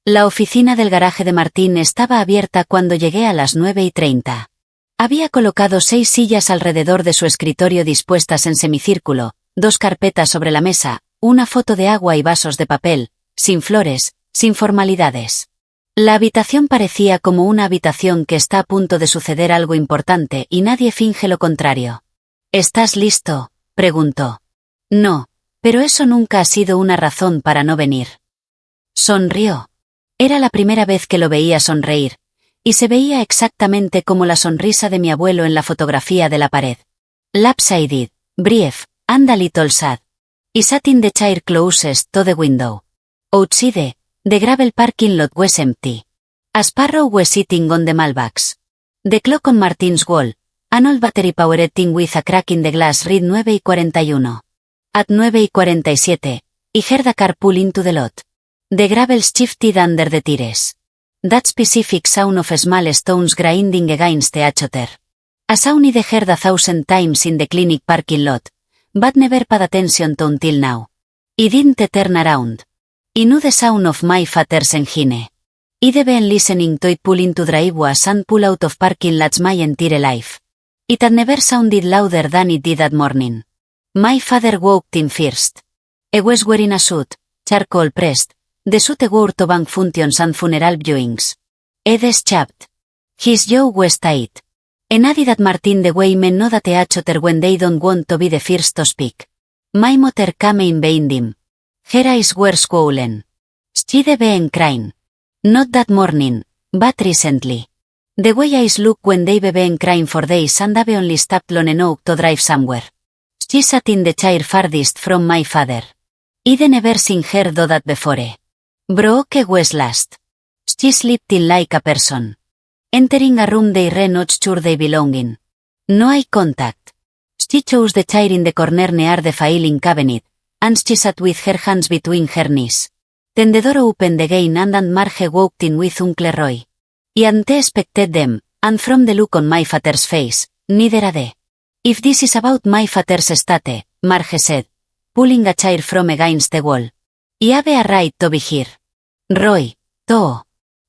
La oficina del garaje de Martín estaba abierta cuando llegué a las 9:30. Había colocado 6 sillas alrededor de su escritorio dispuestas en semicírculo, 2 carpetas sobre la mesa, una foto de agua y vasos de papel, sin flores, sin formalidades. La habitación parecía como una habitación que está a punto de suceder algo importante y nadie finge lo contrario. ¿Estás listo?, preguntó. No, pero eso nunca ha sido una razón para no venir. Sonrió. Era la primera vez que lo veía sonreír, y se veía exactamente como la sonrisa de mi abuelo en la fotografía de la pared. Lopsided, brief, and a little sad. I sat in the chair closest to the window. Outside, the gravel parking lot was empty. A sparrow was sitting on the mailbox. The clock on Martin's wall, an old battery-powered thing with a crack in the glass, read 9:41. At 9:47, I heard a car pull into the lot. The gravel shifted under the tires. That specific sound of small stones grinding against the achotter. A sound I'd heard 1,000 times in the clinic parking lot, but never paid attention to until now. I didn't turn around. I knew the sound of my father's engine. I'd been listening to it pull into driveways and pull out of parking lots my entire life. It had never sounded louder than it did that morning. My father walked in first. He was wearing a suit, charcoal pressed, the suit he wore to bank functions and funeral viewings. He'd shaved. His jaw was tight. And added that Martin the way men know that the achotter when they don't want to be the first to speak. My mother came in behind him. Her eyes were swollen. She'd been crying. Not that morning, but recently. The way eyes look when they've been crying for days and have only stopped long enough to drive somewhere. She sat in the chair farthest from my father. I'd never seen her do that before. Brooke was last. She slipped in like a person. Entering a room they were not sure they belonged in. No eye contact. She chose the chair in the corner near the filing cabinet, and she sat with her hands between her knees. Then the door opened again and Marge walked in with Uncle Roy. I hadn't expected them, and from the look on my father's face, neither had they. If this is about my father's estate, Marge said, pulling a chair from against the wall. I have a right to be here. Roy, too.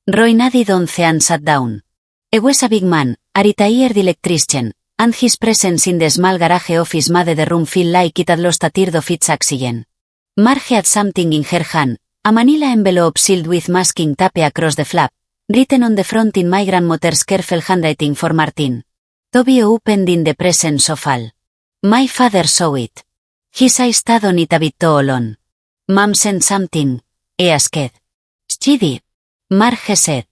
Roy nodded once and sat down. He was a big man, a retired electrician, and his presence in the small garage office made the room feel like it had lost a third of its oxygen. Marge had something in her hand, a manila envelope sealed with masking tape across the flap, written on the front in my grandmother's careful handwriting for Martin. To be opened in the presence of all. My father saw it. His eyes stayed on it a bit too long. Mom sent something, he asked. She did. Marge said.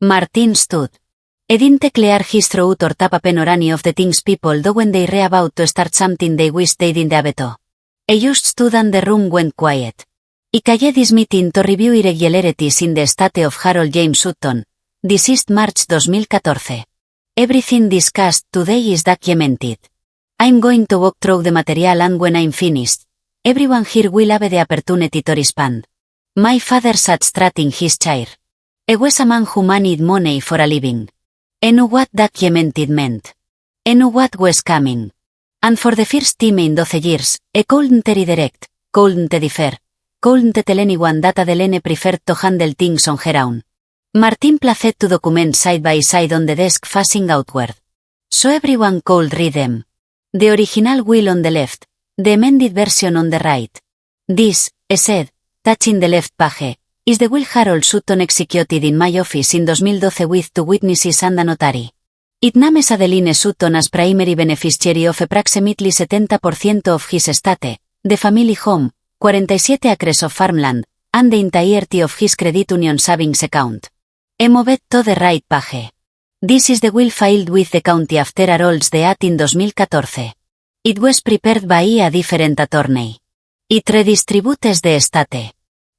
Martin stood. He didn't clear his throat or tap a pen or any of the things people do when they're about to start something they wish they didn't have to. He just stood and the room went quiet. I called this meeting to review irregularities in the estate of Harold James Sutton, deceased March 2014. Everything discussed today is documented. I'm going to walk through the material and when I'm finished, everyone here will have the opportunity to respond. My father sat straight in his chair. He was a man who managed money for a living. He knew what documented meant. He knew what was coming. And for the first time in 12 years, he couldn't redirect, couldn't defer, couldn't tell anyone that Adeline preferred to handle things on her own. Martin placed two documents side by side on the desk facing outward. So everyone could read them. The original will on the left, the amended version on the right. This, he said, touching the left page, is the will Harold Sutton executed in my office in 2012 with 2 witnesses and a notary. It names Adeline Sutton as primary beneficiary of approximately 70% of his estate, the family home, 47 acres of farmland, and the entirety of his credit union savings account. He moved to the right page. This is the will filed with the county after Harold's death in 2014. It was prepared by a different attorney. It redistributes the estate.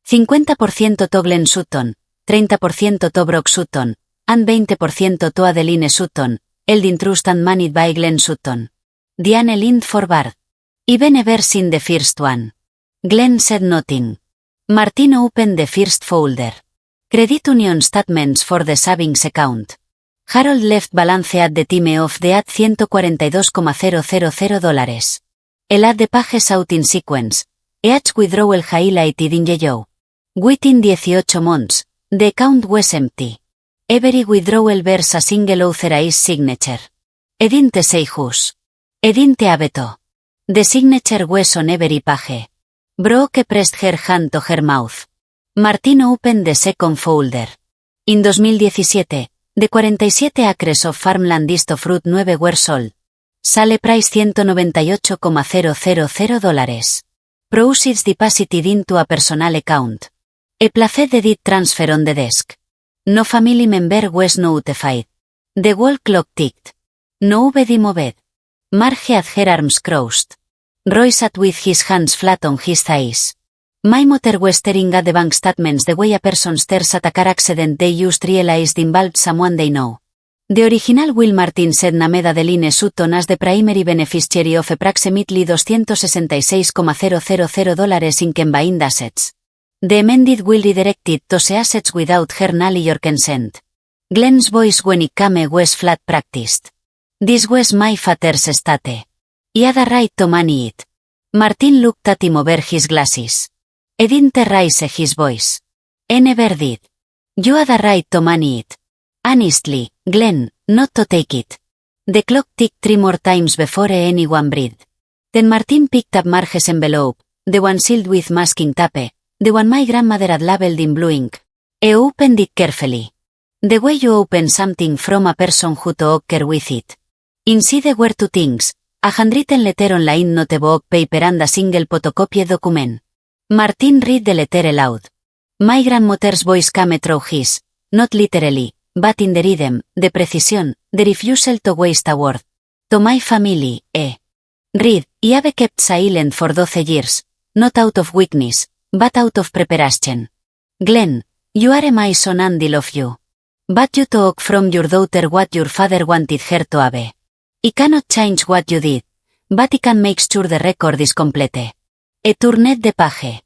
50% to Glenn Sutton, 30% to Brock Sutton, and 20% to Adeline Sutton, held in trust and managed by Glenn Sutton. Diane leaned forward. I've never seen the first one. Glenn said nothing. Martin opened the first folder. Credit union statements for the savings account. Harold left balance at the time of the at $142,000. El at the pages out in sequence. Each withdrawal highlighted in yellow. Within 18 months, the account was empty. Every withdrawal bears a single authorized signature. I didn't say whose. I didn't have to. The signature was on every page. Brooke pressed her hand to her mouth. Martin opened the second folder. In 2017, the 47 acres of farmland east of Route 9 were sold. Sale price $198,000. Proceeds deposited into a personal account. A placed the deed transfer on the desk. No family member was notified. The wall clock ticked. Nobody moved. Marge had her arms crossed. Roy sat with his hands flat on his thighs. My mother was staring at the bank statements the way a person stares at a car accident they just realized involved someone they know. The original will Martin said named Adeline Sutton as the primary beneficiary of approximately $266,000 in combined assets. The amended will redirected those assets without her knowledge or consent. Glenn's voice when it came was flat practiced. This was my father's estate. He had a right to manage it. Martin looked at him over his glasses. He didn't raise his voice. He never did. You had a right to manage it. Honestly, Glenn, not to take it. The clock ticked 3 more times before anyone breathed. Then Martin picked up Marge's envelope, the one sealed with masking tape, the one my grandmother had labeled in blue ink. He opened it carefully. The way you open something from a person who took care with it. Inside there were 2 things, a handwritten letter on lined notebook paper and a single photocopied document. Martin read the letter aloud. My grandmother's voice came through his, not literally, but in the rhythm, the precision, the refusal to waste a word. To my family, Read, I have kept silent for 12 years, not out of weakness, but out of preparation. Glenn, you are my son and I love you. But you took from your daughter what your father wanted her to have. I cannot change what you did, but I can make sure the record is complete. I turned the page.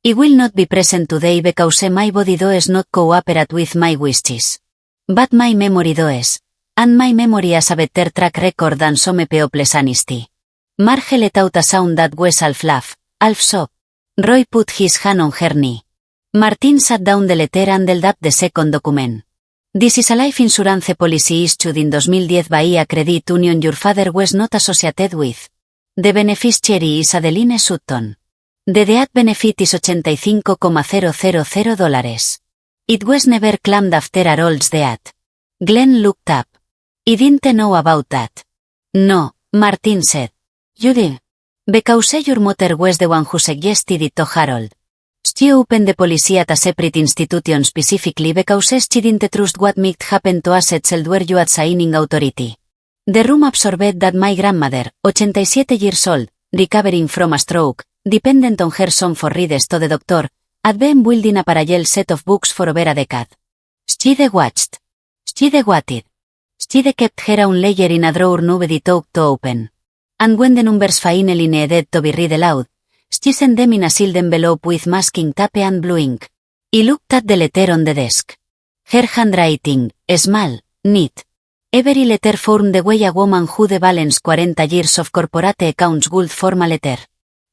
I will not be present today because my body does not cooperate with my wishes. But my memory does, and my memory has a better track record than some people's honesty. Marge let out a sound that was half laugh, half sob. Roy put his hand on her knee. Martin sat down the letter and held up the second document. This is a life insurance policy issued in 2010 by a credit union your father was not associated with. The beneficiary is Adeline Sutton. The death benefit is $85,000. It was never claimed after Harold's death. Glenn looked up. He didn't know about that. No, Martin said. You did. Because your mother was the one who suggested it to Harold. She opened the policy at a separate institution specifically because she didn't trust what might happen to assets elsewhere you at signing authority. The room absorbed that my grandmother, 87 years old, recovering from a stroke, dependent on her son for readers to the doctor, had been building a parallel set of books for over a decade. She watched. She waited. She kept her own ledger in a drawer nobody talked to open. And when the numbers finally needed to be read aloud, she sent them in a sealed envelope with masking tape and blue ink. He looked at the letter on the desk. Her handwriting, small, neat. Every letter formed the way a woman who balanced 40 years of corporate accounts would form a letter.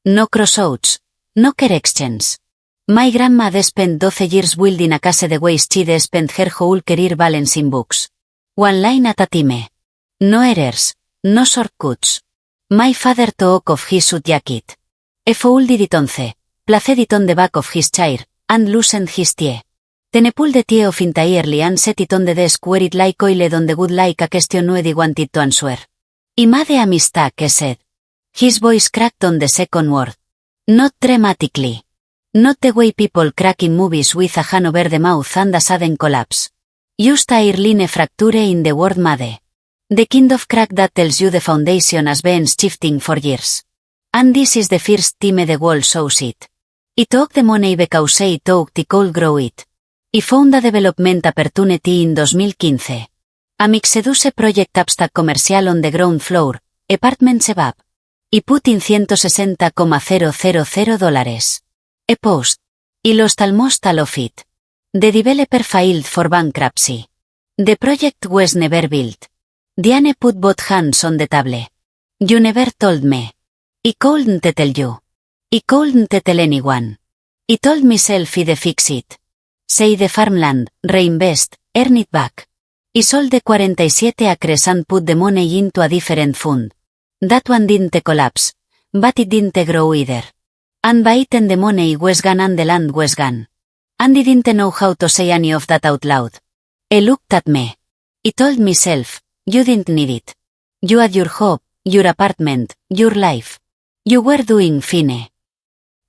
No crossouts, no corrections. My grandma had spent 12 years building a case the way she'd spent her whole career balancing books. One line at a time. No errors, no shortcuts. My father took off his suit jacket. He folded it placed it on the back of his chair, and loosened his tie. Then pulled the tie off entirely and set it on the desk where it lay coiled on the wood like a question nobody wanted to answer. I made a mistake, he said. His voice cracked on the second word. Not dramatically. Not the way people crack in movies with a hand over the mouth and a sudden collapse. Just a hairline fracture in the word made. The kind of crack that tells you the foundation has been shifting for years. And this is the first time the world shows it. I took the money because I thought I could grow it. I found a development opportunity in 2015. A mixed-use project abstract commercial on the ground floor, apartments above. I put in $160,000. A post. I lost almost all of it. The developer filed for bankruptcy. The project was never built. Diane put both hands on the table. You never told me. I couldn't tell you. I couldn't tell anyone. I told myself I'd fix it. Say the farmland, reinvest, earn it back. I sold the 47 acres and put the money into a different fund. That one didn't collapse, but it didn't grow either. And by it the money was gone and the land was gone. And I didn't know how to say any of that out loud. I looked at me. I told myself, you didn't need it. You had your job, your apartment, your life. You were doing fine.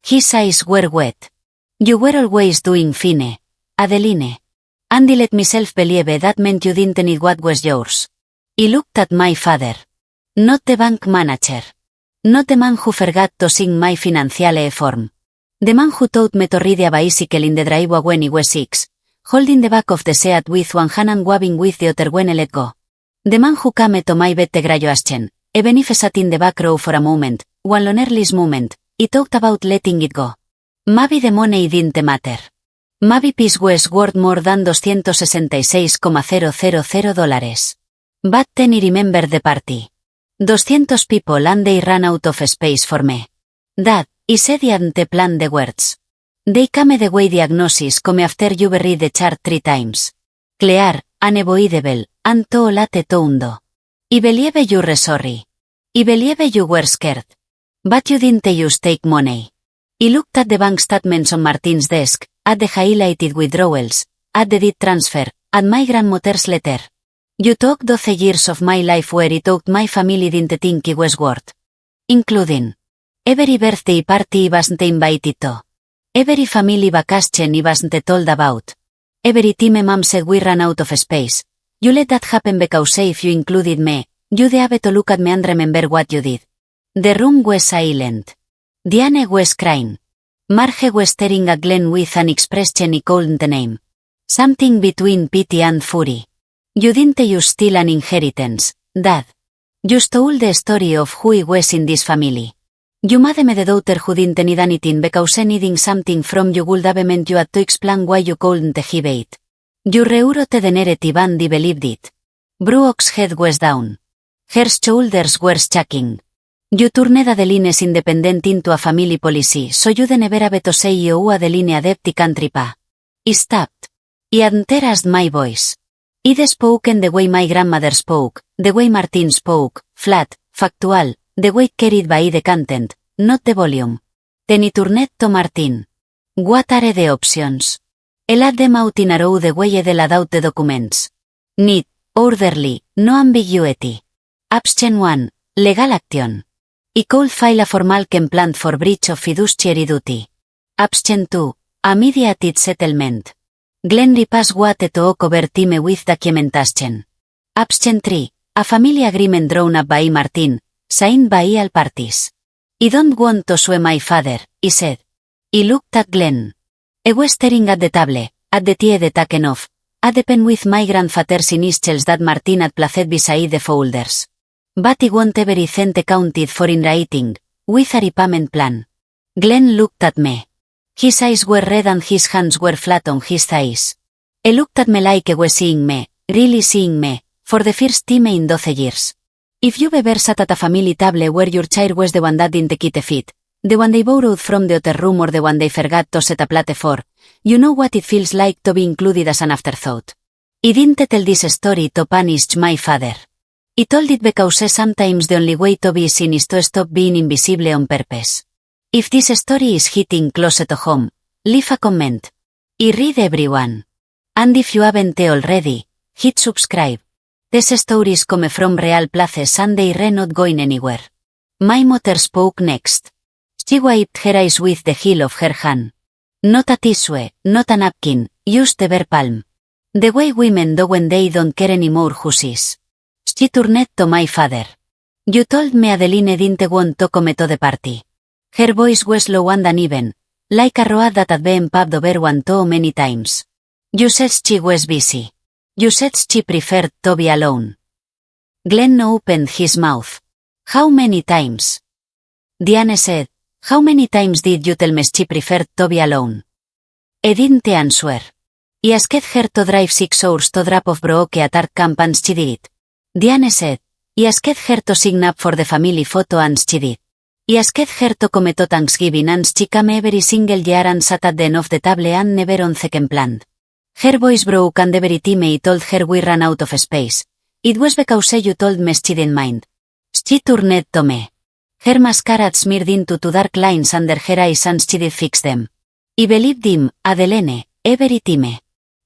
His eyes were wet. You were always doing fine, Adeline. And I let myself believe that meant you didn't need what was yours. I looked at my father. Not the bank manager. Not the man who forgot to sign my financial form. The man who taught me to ride a bicycle in the driveway when I was 6, holding the back of the seat with one hand and waving with the other when I let go. The man who came to my bed the graduation, even if I sat in the back row for a moment, one lonely moment, I talked about letting it go. Maybe the money didn't matter. Maybe peace was worth more than $266,000. But then I remembered the party. 200 people and they ran out of space for me. Dad, I said I hadn't planned the words. They came the way diagnosis come after you read the chart 3 times. Clear, unavoidable, and too late to undo. I believe you were sorry. I believe you were scared. But you didn't just take money. I looked at the bank statements on Martin's desk, at the highlighted withdrawals, at the deed transfer, at my grandmother's letter. You took 12 years of my life where I thought my family didn't think it was worth. Including every birthday party I wasn't invited to. Every family vacation I wasn't told about. Every time mom said we ran out of space. You let that happen because if you included me, you'd have to look at me and remember what you did. The room was silent. Diane was crying. Marge was staring at Glenn with an expression he couldn't name. Something between pity and fury. You didn't just steal an inheritance, Dad. You stole the story of who I was in this family. You made me the daughter who didn't need anything because needing something from you would have meant you had to explain why you couldn't have it. You rewrote the narrative and I believed it. Brooke's head was down. Her shoulders were shaking. You turned Adeline's independent into a family policy so you'd never have to say you owe Adeline a debt I can't repay. I stopped. I hadn't raised my voice. I'd spoken the way my grandmother spoke, the way Martin spoke, flat, factual, the way carried by the content, not the volume. Then I turned to Martin. What are the options? I laid them out in a row the way I'd laid out the documents. Neat, orderly, no ambiguity. Option 1, legal action. I could file a formal complaint for breach of fiduciary duty. Option 2, immediate settlement. Glenn repass what to cover time with documentation. Option 3, a family agreement drawn up by Martin, signed by all parties. I don't want to sue my father, I said. I looked at Glenn. I was staring at the table, at the tea I'd taken off, at the pen with my grandfather's initials that Martin had placed beside the folders. But I want every cent accounted for in writing, with a repayment plan. Glenn looked at me. His eyes were red and his hands were flat on his thighs. He looked at me like he was seeing me, really seeing me, for the first time in 12 years. If you've ever sat at a family table where your chair was the one that didn't keep a fit, the one they borrowed from the other room or the one they forgot to set a plate for, you know what it feels like to be included as an afterthought. I didn't tell this story to punish my father. I told it because sometimes the only way to be seen is to stop being invisible on purpose. If this story is hitting close to home, leave a comment. I read everyone. And if you haven't already, hit subscribe. These stories come from real places and they're not going anywhere. My mother spoke next. She wiped her eyes with the heel of her hand. Not a tissue, not a napkin, just the bare palm. The way women do when they don't care anymore who sees. She turned to my father. You told me Adeline didn't want to come to the party. Her voice was low and uneven, like a road that had been paved over one too many times. You said she was busy. You said she preferred to be alone. Glenn opened his mouth. How many times? Diane said, how many times did you tell me she preferred to be alone? I didn't answer. I asked her to drive 6 hours to drop off Brooke at art camp and she did it. Diane said, I asked her to sign up for the family photo and she did. I asked her to come to Thanksgiving and she came every single year and sat at the end of the table and never on second planned. Her voice broke and every time told her we ran out of space. It was because you told me she didn't mind. She turned to me. Her mascara smeared into 2 dark lines under her eyes and she did fix them. I believed him, Adeline, every time.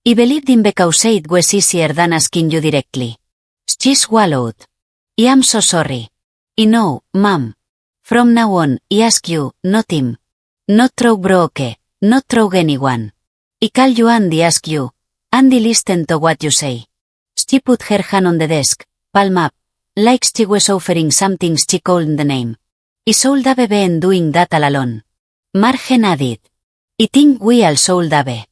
I believed him because it was easier than asking you directly. She swallowed. I am so sorry. I know, Mom. From now on, I ask you, not him. Not through Brooke, not through anyone. I call you and I ask you. Andy listen to what you say. She put her hand on the desk, palm up, like she was offering something she called the name. I should have been doing that all alone. Marge nodded. I think we all should have.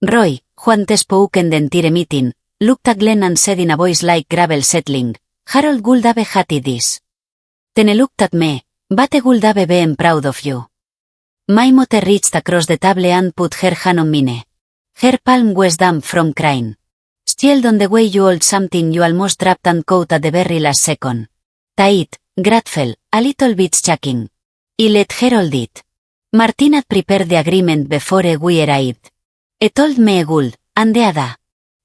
Roy, who hadn't spoken the entire meeting, looked at Glenn and said in a voice like gravel settling, Harold would have hated this. Then he looked at me, but I would have been proud of you. My mother reached across the table and put her hand on mine. Her palm was damp from crying. Still on the way you hold something you almost dropped and caught at the very last second. Tight, grateful, a little bit shocking. I let her hold it. Martin had prepared the agreement before we arrived. He told me I would, and the other.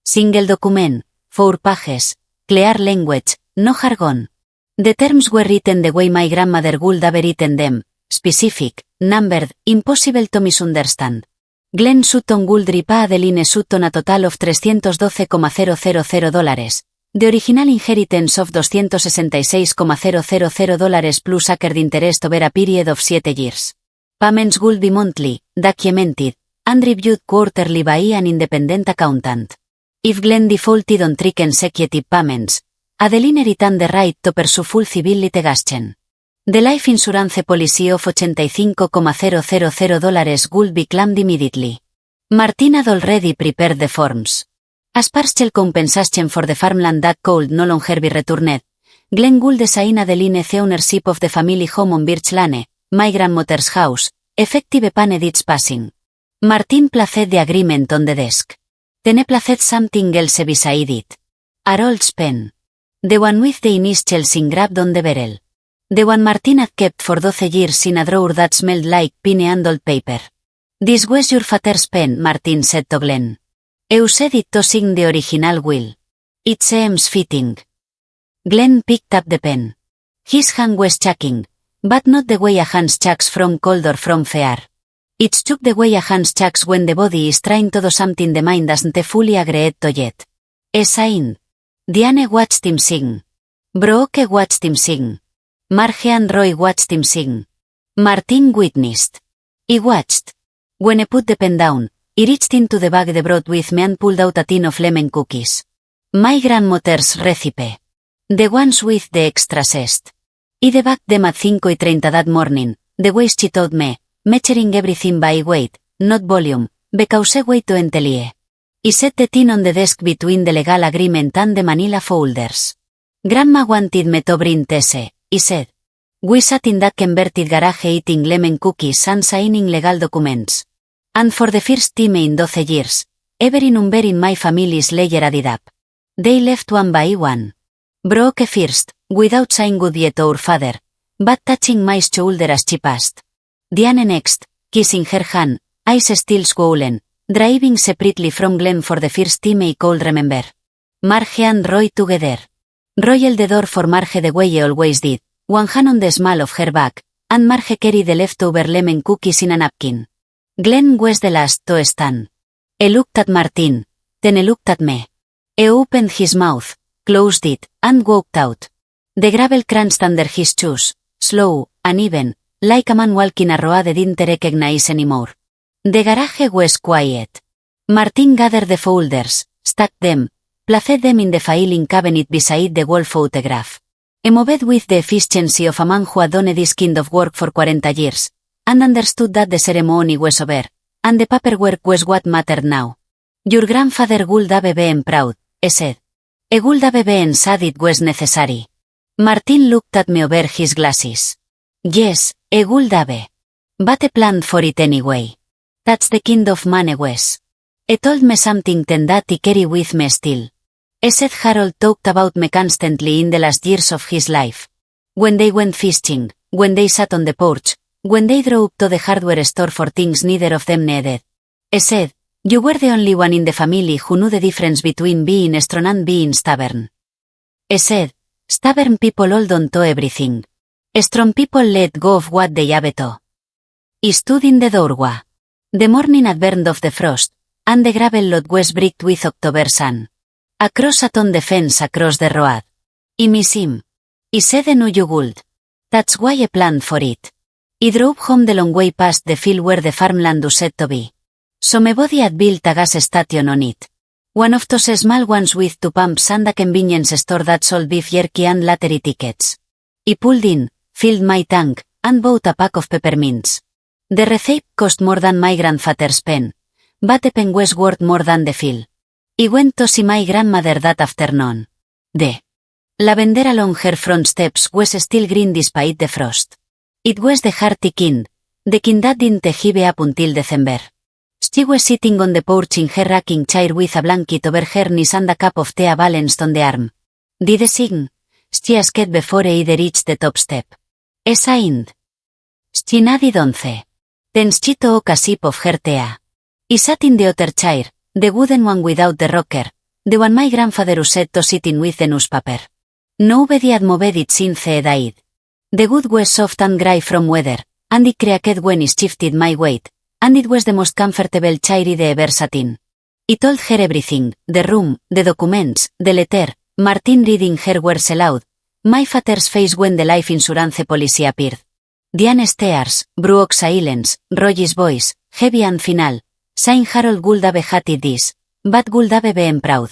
Single document, 4 pages, clear language, no jargon. The terms were written the way my grandmother would have written them, specific, numbered, impossible to misunderstand. Glenn Sutton would repay Adeline Sutton a total of $312,000, the original inheritance of $266,000 plus accrued interest over a period of 7 years. Payments would be monthly, documented, and reviewed quarterly by an independent accountant. If Glenn defaulted on 3 consecutive payments, Adeline retained the right to pursue full civil litigation. The life insurance policy of $85,000 would be claimed immediately. Martin had already prepared the forms. As partial compensation for the farmland that could no longer be returned, Glenn would assign Adeline the ownership of the family home on Birch Lane, my grandmother's house, effective upon its passing. Martin placed the agreement on the desk. Then he placed something else beside it. Harold's pen. The one with the initials engraved on the barrel. The one Martin had kept for 12 years in a drawer that smelled like pine and old paper. This was your father's pen, Martin said to Glenn. You said it to sign the original will. It seems fitting. Glenn picked up the pen. His hand was shaking, but not the way a hand shakes from cold or from fear. It shook the way a hand shakes when the body is trying to do something the mind hasn't fully agreed to yet. A sign. Diane watched him sign. Brooke watched him sign. Marge and Roy watched him sign. Martin witnessed. He watched. When I put the pen down, he reached into the bag they brought with me and pulled out a tin of lemon cookies. My grandmother's recipe. The ones with the extra zest. I debagged them at 5:30 that morning, the way she told me, measuring everything by weight, not volume, because I weighed to entelie. I set the tin on the desk between the legal agreement and the manila folders. Grandma wanted me to bring Tesse, he said. We sat in that converted garage eating lemon cookies and signing legal documents. And for the first time in 12 years, every number in my family's ledger added up. They left one by one. Brooke first, without saying goodbye to her father, but touching my shoulder as she passed. Diane next, kissing her hand, eyes still swollen, driving separately from Glenn for the first time I could remember. Marge and Roy together. Roy held the door for Marge the way he always did, one hand on the small of her back, and Marge carried the leftover lemon cookies in a napkin. Glenn was the last to stand. He looked at Martin, then he looked at me. He opened his mouth, closed it, and walked out. The gravel crunched under his shoes, slow, uneven, like a man walking a road didn't recognize anymore. The garage was quiet. Martin gathered the folders, stacked them, placed them in the filing cabinet beside the wall photograph. Moved with the efficiency of a man who had done this kind of work for 40 years, and understood that the ceremony was over, and the paperwork was what mattered now. Your grandfather would have been proud, he said. He would have been sad it was necessary. Martin looked at me over his glasses. Yes, he would have. But he planned for it anyway. That's the kind of man he was. He told me something that I carry with me still. He said Harold talked about me constantly in the last years of his life. When they went fishing, when they sat on the porch, when they drove to the hardware store for things neither of them needed. He said, you were the only one in the family who knew the difference between being strong and being stubborn. He said, stubborn people hold on to everything. Strong people let go of what they have to. He stood in the doorway. The morning had burned off the frost, and the gravel lot was bricked with October sun. Across sat on the fence across the road. I miss him. He said I knew you would. That's why I planned for it. He drove home the long way past the field where the farmland was said to be. So my body had built a gas station on it. One of those small ones with 2 pumps and a convenience store that sold beef jerky and lottery tickets. He pulled in, filled my tank, and bought a pack of peppermints. The receipt cost more than my grandfather's pen, but the pen was worth more than the fill. He went to see my grandmother that afternoon. The lavender along her front steps was still green despite the frost. It was the hearty kind, the kind that didn't give up until December. She was sitting on the porch in her rocking chair with a blanket over her knees and a cup of tea balanced on the arm. Did I sing? She asked before I reached the top step. I signed. She nodded once. Then she took a sip of her tea. I sat in the other chair, the wooden one without the rocker, the one my grandfather used to sit in with the newspaper. Nobody had moved it since he died. The wood was soft and dry from weather, and it creaked when I shifted my weight, and it was the most comfortable chair I'd ever sat in. I told her everything, the room, the documents, the letter, Martin reading her words aloud, my father's face when the life insurance policy appeared. Diane Steers, Brooks Islands, Roy's voice, heavy and final, saying Harold would have hated this, but would have been proud.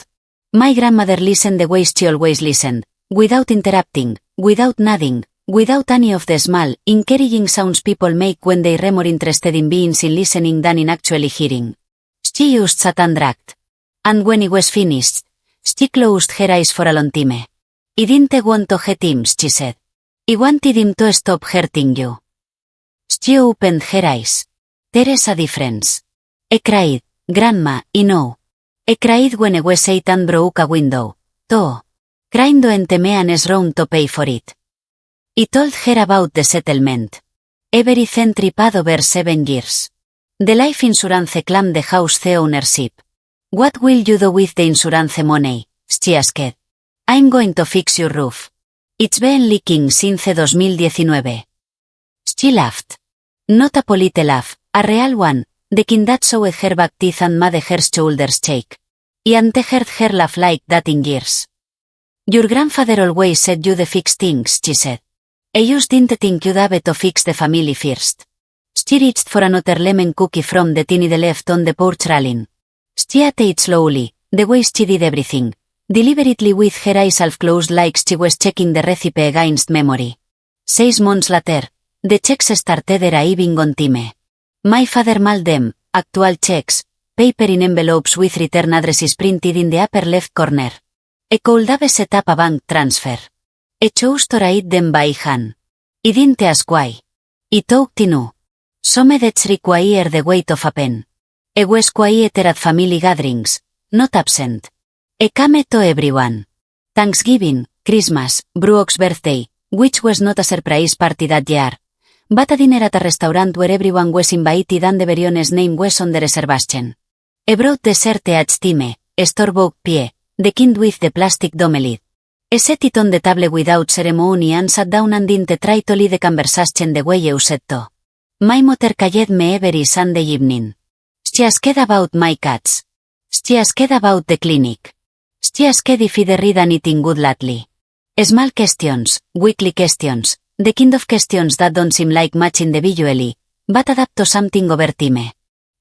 My grandmother listened the way she always listened, without interrupting, without nodding, without any of the small, encouraging sounds people make when they're more interested in being in listening than in actually hearing. She used sat and dragged. And when he was finished, she closed her eyes for a long time. I didn't want to hurt him, she said. I wanted him to stop hurting you. She opened her eyes. There is a difference. I cried, Grandma, I know. I cried when I was 8 and broke a window, too. Crying doesn't mean is wrong to pay for it. I told her about the settlement. Everything tripped over 7 years. The life insurance claimed the house the ownership. What will you do with the insurance money? She asked. I'm going to fix your roof. It's been leaking since 2019. She laughed. Not a polite laugh, a real one, the kind that showed her back teeth and made her shoulders shake. I hadn't heard her laugh like that in years. Your grandfather always said you'd fix things, she said. I just didn't think you'd have to fix the family first. She reached for another lemon cookie from the tin they left on the porch railing. She ate it slowly, the way she did everything, deliberately with her eyes half closed like she was checking the recipe against memory. 6 months later, the checks started arriving on time. My father mailed them, actual checks, paper in envelopes with return addresses printed in the upper left corner. I could have set up a bank transfer. I chose to write them by hand. I didn't ask why. I thought I knew. Some debts require the weight of a pen. I was quieter at family gatherings, not absent. I came to everyone. Thanksgiving, Christmas, Brooks' birthday, which was not a surprise party that year, but a dinner at a restaurant where everyone was invited and the very honest name was on the reservation. I brought dessert each time, store-bought pie, the kind with the plastic dome lid. I set it on the table without ceremony and sat down and didn't try to lead the conversation the way I used to. My mother called me every Sunday evening. She asked about my cats. She asked about the clinic. She asked if I'd read anything good lately. Small questions, weekly questions, the kind of questions that don't seem like much individually, but adapt to something over time.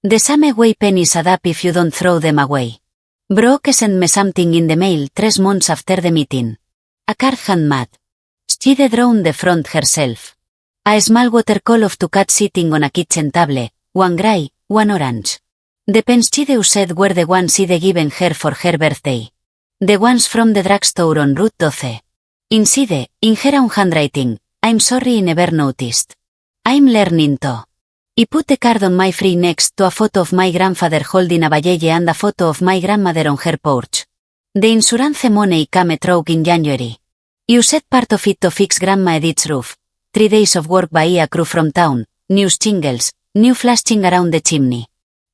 The same way pennies adapt if you don't throw them away. Brooke sent me something in the mail 3 months after the meeting. A card handmade. She drew the front herself. A small watercolor of 2 cats sitting on a kitchen table, one grey, one orange. The pens she used were the ones I'd given her for her birthday. The ones from the drugstore on Route 12. Inside, in her own handwriting, I'm sorry I never noticed. I'm learning to. I put the card on my fridge next to a photo of my grandfather holding a vajelle and a photo of my grandmother on her porch. The insurance money came through in January. Used part of it to fix Grandma Edith's roof. 3 days of work by a crew from town, new shingles, new flashing around the chimney.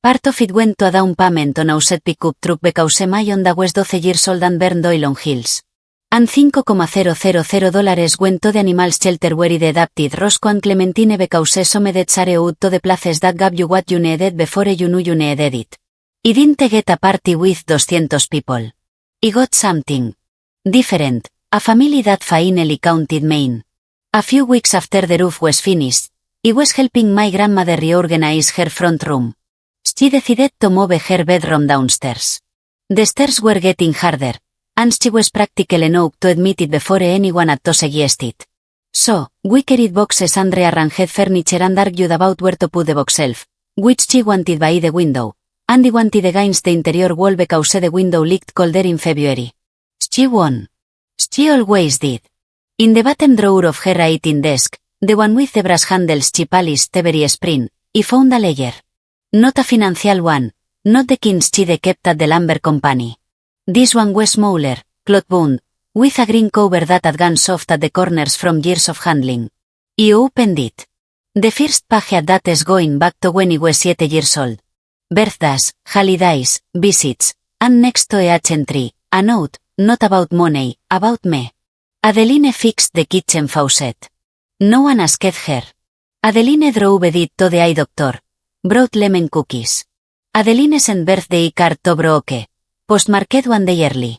Part of it went to a down payment on a used pickup truck because my Honda was 12 years old and burned oil on hills. And $5,000 went to the animal shelter where it adapted Roscoe and Clementine because some deaths are out to the places that gave you what you needed before you knew you needed it. I didn't get a party with 200 people. I got something different, a family that finally counted Maine. A few weeks after the roof was finished, I was helping my grandmother reorganize her front room. She decided to move her bedroom downstairs. The stairs were getting harder, and she was practical enough to admit it before anyone had to suggest it. So, we carried boxes and rearranged furniture and argued about where to put the bookshelf, which she wanted by the window, and I wanted against the interior wall because the window leaked cold air in February. She won. She always did. In the bottom drawer of her writing desk, the one with the brass handles she polished every spring, I found a ledger. Not a financial one, not the kinds she'd kept at the lumber company. This one was smaller, cloth-bound, with a green cover that had gone soft at the corners from years of handling. I opened it. The first page had dates going back to when I was 7 years old. Birthdays, holidays, visits, and next to each entry, a note, not about money, about me. Adeline fixed the kitchen faucet. No one asked her. Adeline drove Edith to the eye doctor. Brought lemon cookies. Adeline sent birthday card to Brooke. Postmarked 1 day early.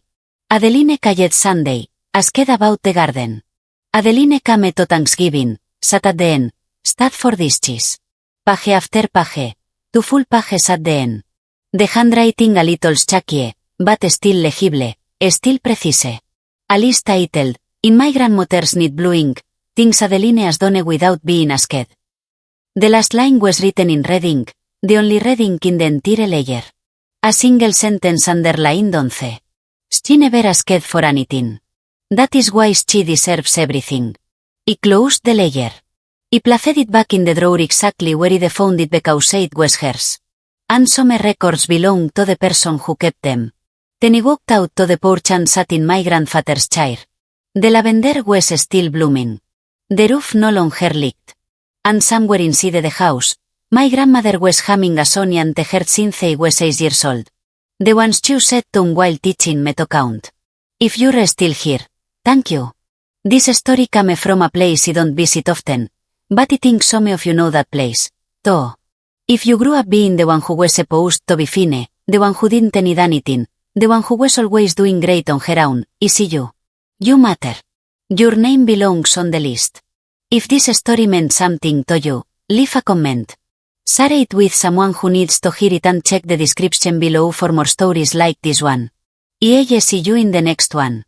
Adeline called Sunday, asked about the garden. Adeline came to Thanksgiving, sat at the end, stayed for dishes. Page after page, 2 full pages at the end. The handwriting a little shaky, but still legible, still precise. A list titled, In my grandmother's neat blue ink, things Adeline has done without being asked. The last line was written in red ink, the only red ink in the entire ledger. A single sentence underlined 11. She never asked for anything. That is why she deserves everything. I closed the ledger. I placed it back in the drawer exactly where I found it because it was hers. And some records belong to the person who kept them. Then I walked out to the porch and sat in my grandfather's chair. The lavender was still blooming. The roof no longer leaked. And somewhere inside the house, my grandmother was humming a song and her since I was 6 years old. The ones she said to while teaching me to count. If you're still here, thank you. This story came from a place I don't visit often, but I think some of you know that place, too. If you grew up being the one who was supposed to be fine, the one who didn't need anything, the one who was always doing great on her own, I see you. You matter. Your name belongs on the list. If this story meant something to you, leave a comment. Share it with someone who needs to hear it and check the description below for more stories like this one. I see you in the next one.